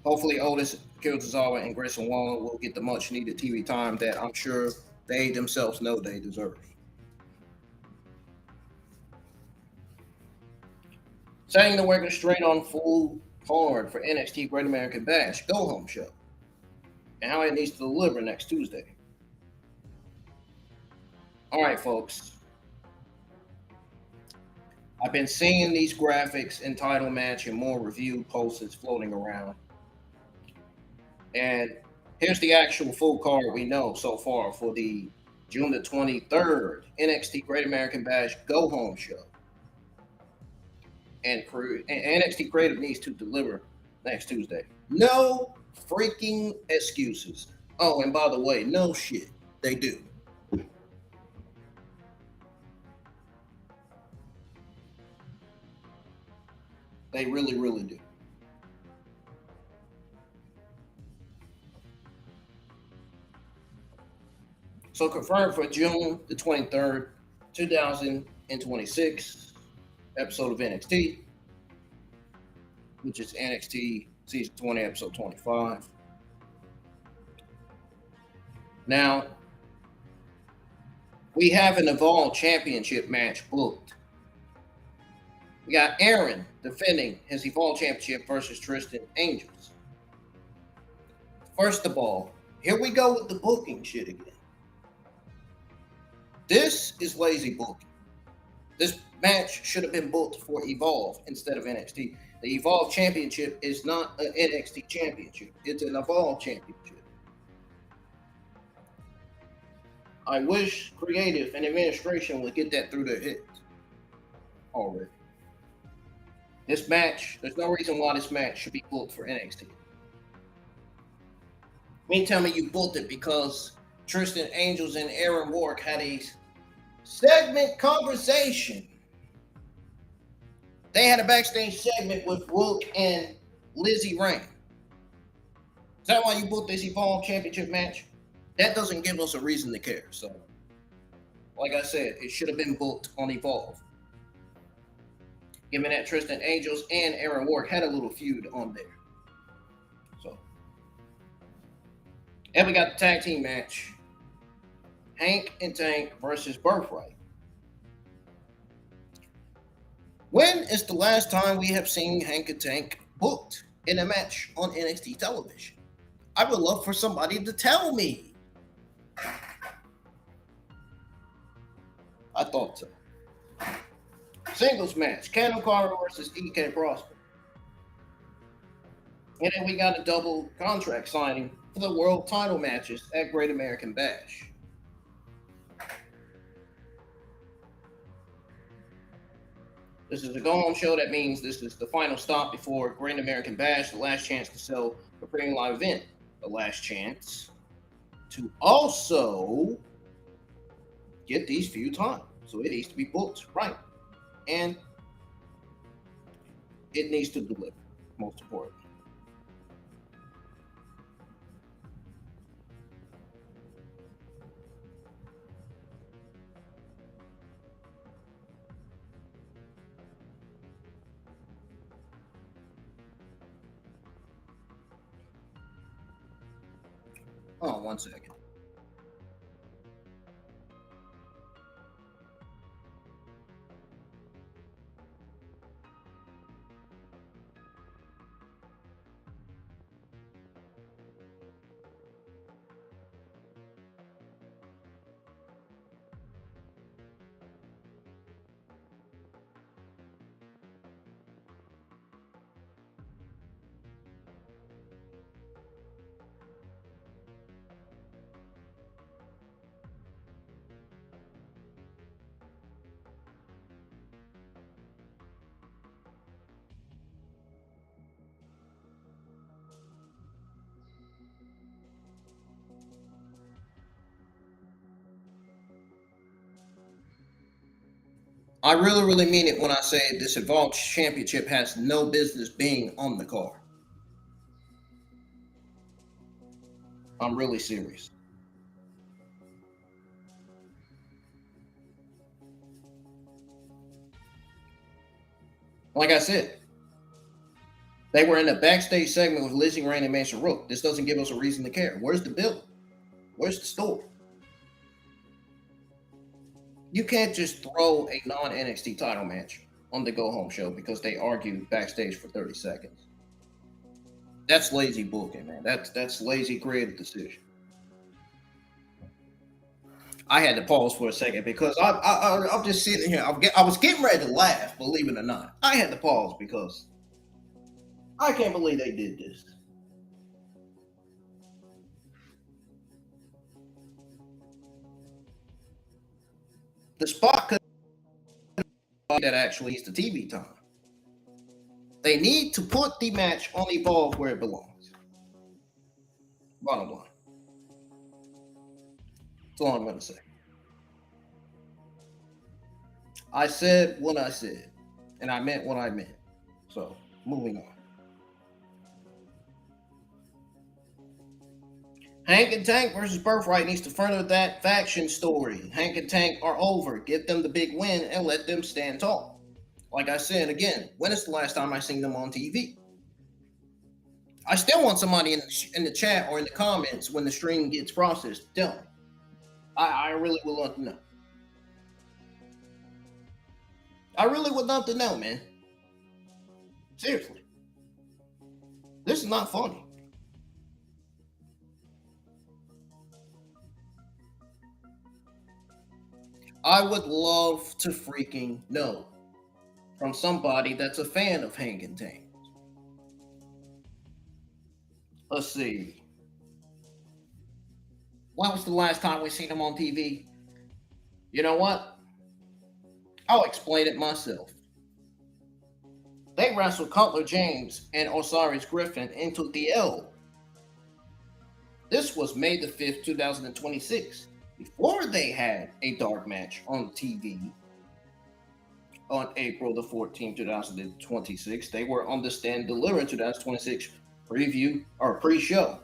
Hopefully, Otis Kirizawa and Grayson Waller will get the much needed TV time that I'm sure they themselves know they deserve. Setting the record straight on full card for NXT Great American Bash Go Home Show and how it needs to deliver next Tuesday. All right, folks. I've been seeing these graphics and title match and more review posts floating around. And here's the actual full card we know so far for the June the 23rd NXT Great American Bash Go Home Show. And NXT Creative needs to deliver next Tuesday. No freaking excuses. Oh, and by the way, no shit. They do. They really, really do. So confirmed for June the 23rd, 2026 episode of NXT, which is NXT Season 20, Episode 25. Now, we have an Evolve Championship match booked. We got Aaron defending his Evolve Championship versus Tristan Angels. First of all, here we go with the booking shit again. This is lazy booking. This match should have been booked for Evolve instead of NXT. The Evolve Championship is not an NXT Championship. It's an Evolve Championship. I wish creative and administration would get that through their heads already. This match, there's no reason why this match should be booked for NXT. Me tell me you booked it because Tristan Angels and Aaron Warwick had a segment conversation. They had a backstage segment with Rook and Lizzie Rain. Is that why you booked this Evolve Championship match? That doesn't give us a reason to care. So, like I said, it should have been booked on Evolve. Given that Tristan Angels and Aaron Warwick had a little feud on there. So, and we got the tag team match. Hank and Tank versus Birthright. When is the last time we have seen Hank and Tank booked in a match on NXT television? I would love for somebody to tell me. I thought so. Singles match, Candle Carter versus EK Prosper. And then we got a double contract signing for the world title matches at Great American Bash. This is a go-home show. That means this is the final stop before Great American Bash, the last chance to sell the premium live event. The last chance to also get these few times. So it needs to be booked right. And it needs to deliver, most importantly. Hold on 1 second. I really, really mean it when I say this Evolve Championship has no business being on the card. I'm really serious. Like I said, They were in a backstage segment with Lizzie Rain and Manson Rook. This doesn't give us a reason to care. Where's the bill? Where's the story? You can't just throw a non-NXT title match on the go home show because they argued backstage for 30 seconds. That's lazy booking, man. That's lazy creative decision. I had to pause for a second because I'm just sitting here. I was getting ready to laugh, believe it or not. I had to pause because I can't believe they did this. The spot could that actually is the TV time. They need to put the match on Evolve where it belongs. Bottom line. That's all I'm going to say. I said what I said, and I meant what I meant. So, moving on. Hank and Tank versus Birthright needs to further that faction story. Hank and Tank are over. Give them the big win and let them stand tall. Like I said again, when is the last time I seen them on TV? I still want somebody in the chat or in the comments when the stream gets processed. Tell me. I really would love to know. I really would love to know, man. Seriously. This is not funny. I would love to freaking know from somebody that's a fan of Hank and Tank. Let's see. When was the last time we seen them on TV? You know what? I'll explain it myself. They wrestled Cutler James and Osiris Griffin into the L. This was May the 5th, 2026. Before they had a dark match on TV on April the 14th, 2026, they were on the Stand Deliver 2026 preview or pre-show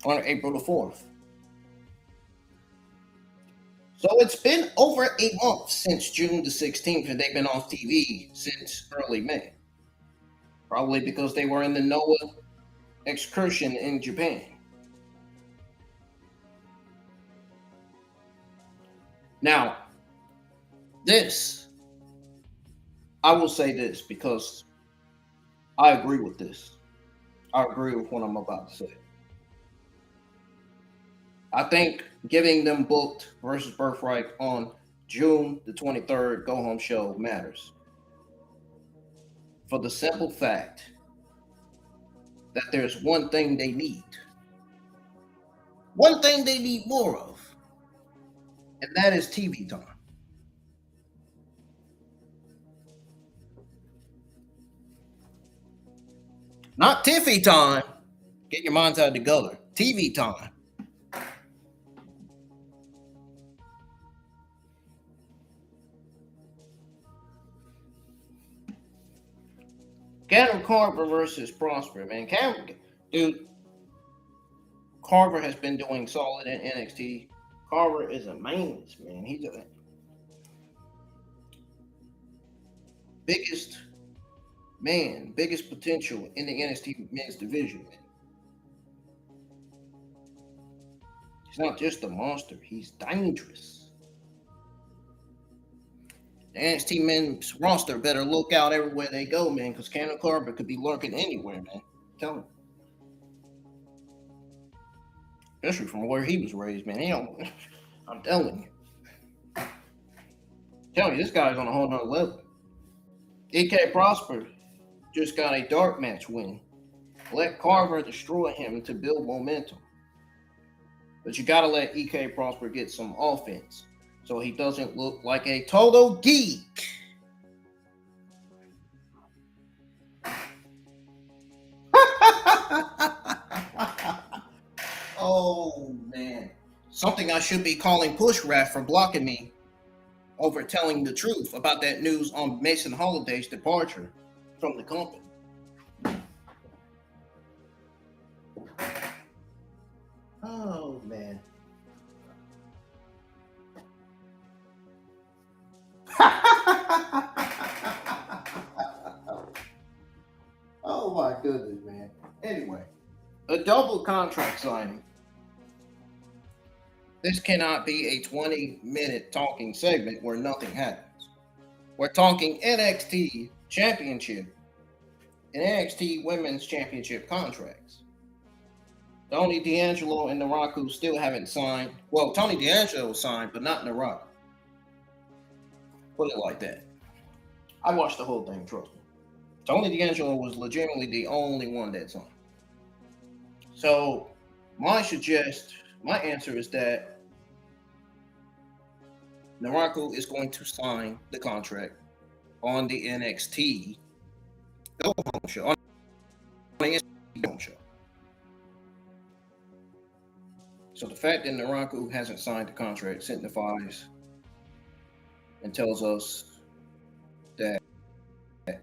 on April the 4th. So it's been over a month since June the 16th, and they've been on TV since early May. Probably because they were in the Noah excursion in Japan. Now, I will say this because I agree with this. I agree with what I'm about to say. I think giving them booked versus Birthright on June the 23rd go home show matters. For the simple fact that there's one thing they need. One thing they need more of. And that is TV time. Not Tiffy time. Get your minds out of the gutter. TV time. Adam Carver versus Prosper, man. Dude, Carver has been doing solid in NXT. Carver is a mainstay, man. He's a biggest potential in the NXT men's division, man. He's not just a monster, he's dangerous. The NXT men's roster better look out everywhere they go, man, because Cameron Carver could be lurking anywhere, man. Tell him. Especially from where he was raised, man. I'm telling you. Telling you, this guy's on a whole nother level. EK Prosper just got a dark match win. Let Carver destroy him to build momentum. But you got to let EK Prosper get some offense so he doesn't look like a total geek. Oh, man. Something I should be calling Pushrat for blocking me over telling the truth about that news on Mason Holliday's departure from the company. Oh, man. Oh my goodness, man. Anyway, a double contract signing. This cannot be a 20-minute talking segment where nothing happens. We're talking NXT Championship and NXT Women's Championship contracts. Tony D'Angelo and NARAKU still haven't signed. Well, Tony D'Angelo signed, but not NARAKU. Put it like that. I watched the whole thing, trust me. Tony D'Angelo was legitimately the only one that signed. So my answer is that NARAKU is going to sign the contract on the NXT Go Home Show. On the NXT Go Home Show. So the fact that NARAKU hasn't signed the contract signifies and tells us that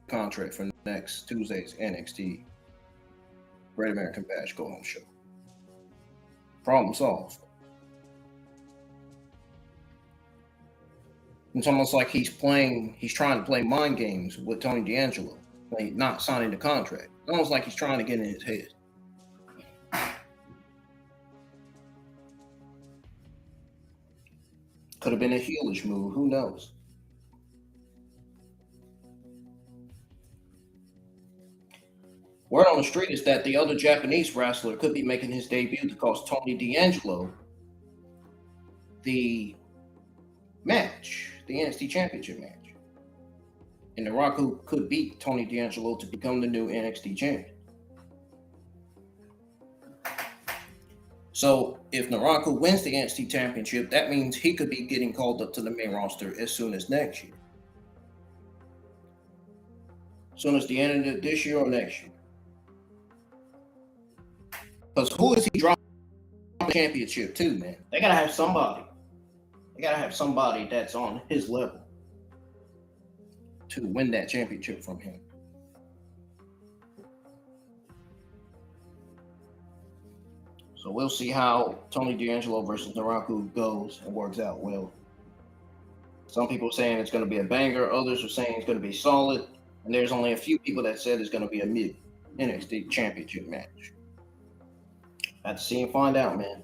contract for next Tuesday's NXT Great American Bash Go Home Show. Problem solved. It's almost like he's trying to play mind games with Tony D'Angelo, like not signing the contract. It's almost like he's trying to get in his head. Could have been a heelish move. Who knows? Word on the street is that the other Japanese wrestler could be making his debut to cost Tony D'Angelo the match, the NXT Championship match. And NARAKU could beat Tony D'Angelo to become the new NXT champion. So if NARAKU wins the NXT Championship, that means he could be getting called up to the main roster as soon as next year. As soon as the end of this year or next year. Because who is he dropping the championship to, man? They got to have somebody. They got to have somebody that's on his level to win that championship from him. So we'll see how Tony D'Angelo versus NARAKU goes and works out well. Some people are saying it's going to be a banger. Others are saying it's going to be solid. And there's only a few people that said it's going to be a mid NXT championship match. Have to see and find out, man.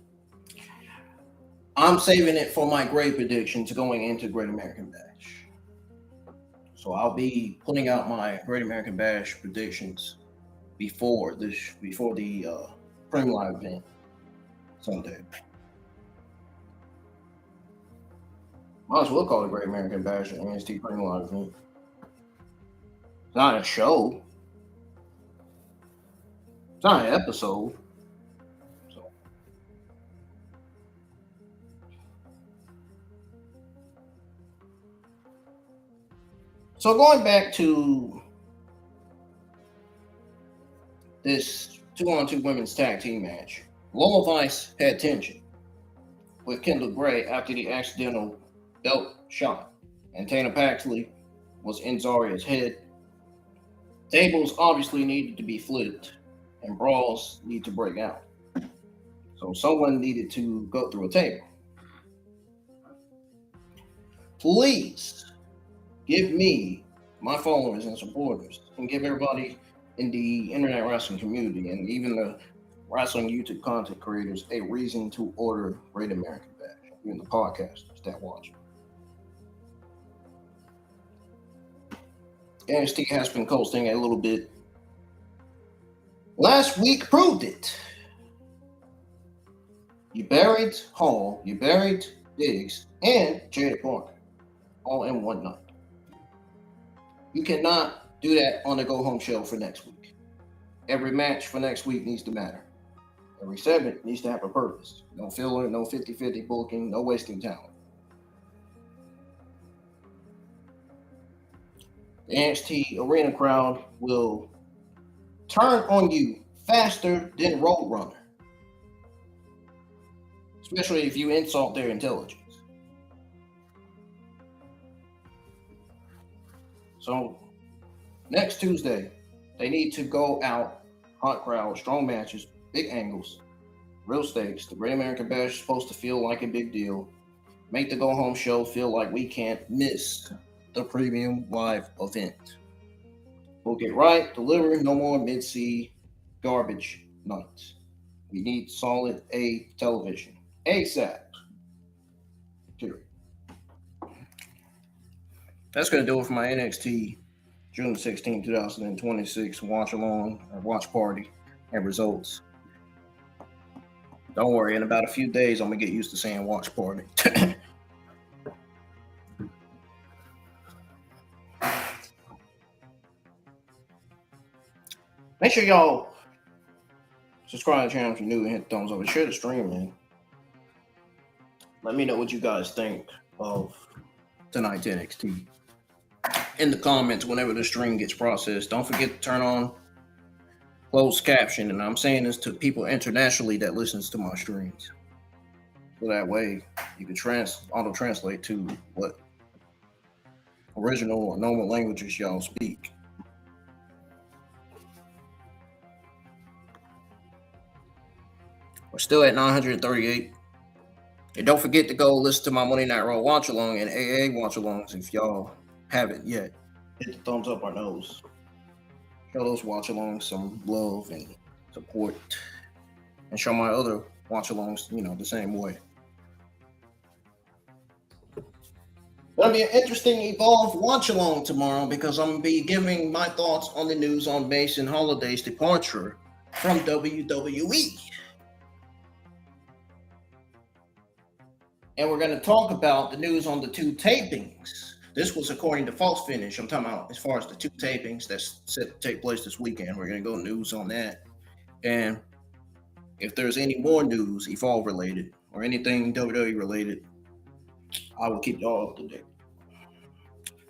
I'm saving it for my grade predictions going into Great American Bash. So I'll be putting out my Great American Bash predictions before the Prem Live event Sunday. Might as well call it Great American Bash an NXT Prem Live event. It's not a show. It's not an episode. So going back to this 2-on-2 women's tag team match, Lola Vice had tension with Kendall Gray after the accidental belt shot, and Tana Paxley was in Zaria's head. Tables obviously needed to be flipped, and brawls need to break out. So someone needed to go through a table. Please give me, my followers and supporters, and give everybody in the internet wrestling community and even the wrestling YouTube content creators a reason to order Great American Bash, even the podcasters that watch it. NXT has been coasting a little bit. Last week proved it. You buried Hall, you buried Diggs, and Jaida Parker all in one night. You cannot do that on the Go Home Show for next week. Every match for next week needs to matter. Every segment needs to have a purpose. No filler, no 50-50 booking, no wasting talent. The NXT arena crowd will turn on you faster than Roadrunner, especially if you insult their intelligence. So next Tuesday, they need to go out, hot crowd, strong matches, big angles, real stakes. The Great American Bash is supposed to feel like a big deal. Make the Go Home Show feel like we can't miss the premium live event. We'll get right, deliver, no more mid-C garbage nights. We need solid A television. ASAP. Period. That's going to do it for my NXT June 16, 2026 watch along or watch party and results. Don't worry, in about a few days, I'm going to get used to saying watch party. Make sure y'all subscribe to the channel if you're new and hit the thumbs up and share the stream, man. Let me know what you guys think of tonight's NXT in the comments whenever the stream gets processed. Don't forget to turn on closed caption, and I'm saying this to people internationally that listens to my streams. So that way you can auto-translate to what original or normal languages y'all speak. We're still at 938. And don't forget to go listen to my Monday Night Raw watch along and AA watch alongs if y'all haven't yet. Hit the thumbs up our nose. Show those watch alongs some love and support. And show my other watch alongs, the same way. It'll be an interesting Evolve watch along tomorrow because I'm going to be giving my thoughts on the news on Mason Holliday's departure from WWE. And we're going to talk about the news on the 2 tapings. This was according to False Finish. I'm talking about as far as the 2 tapings that's set to take place this weekend. We're going to go news on that. And if there's any more news, Evolve related, or anything WWE related, I will keep y'all up to date.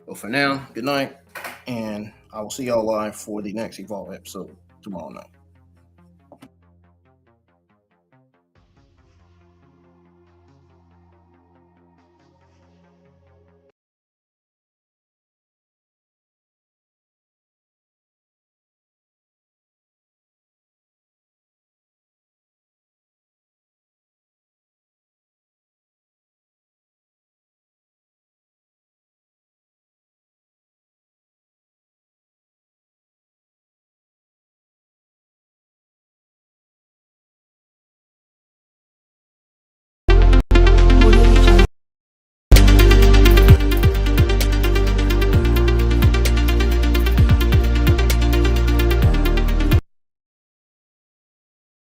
But for now, good night. And I will see y'all live for the next Evolve episode tomorrow night.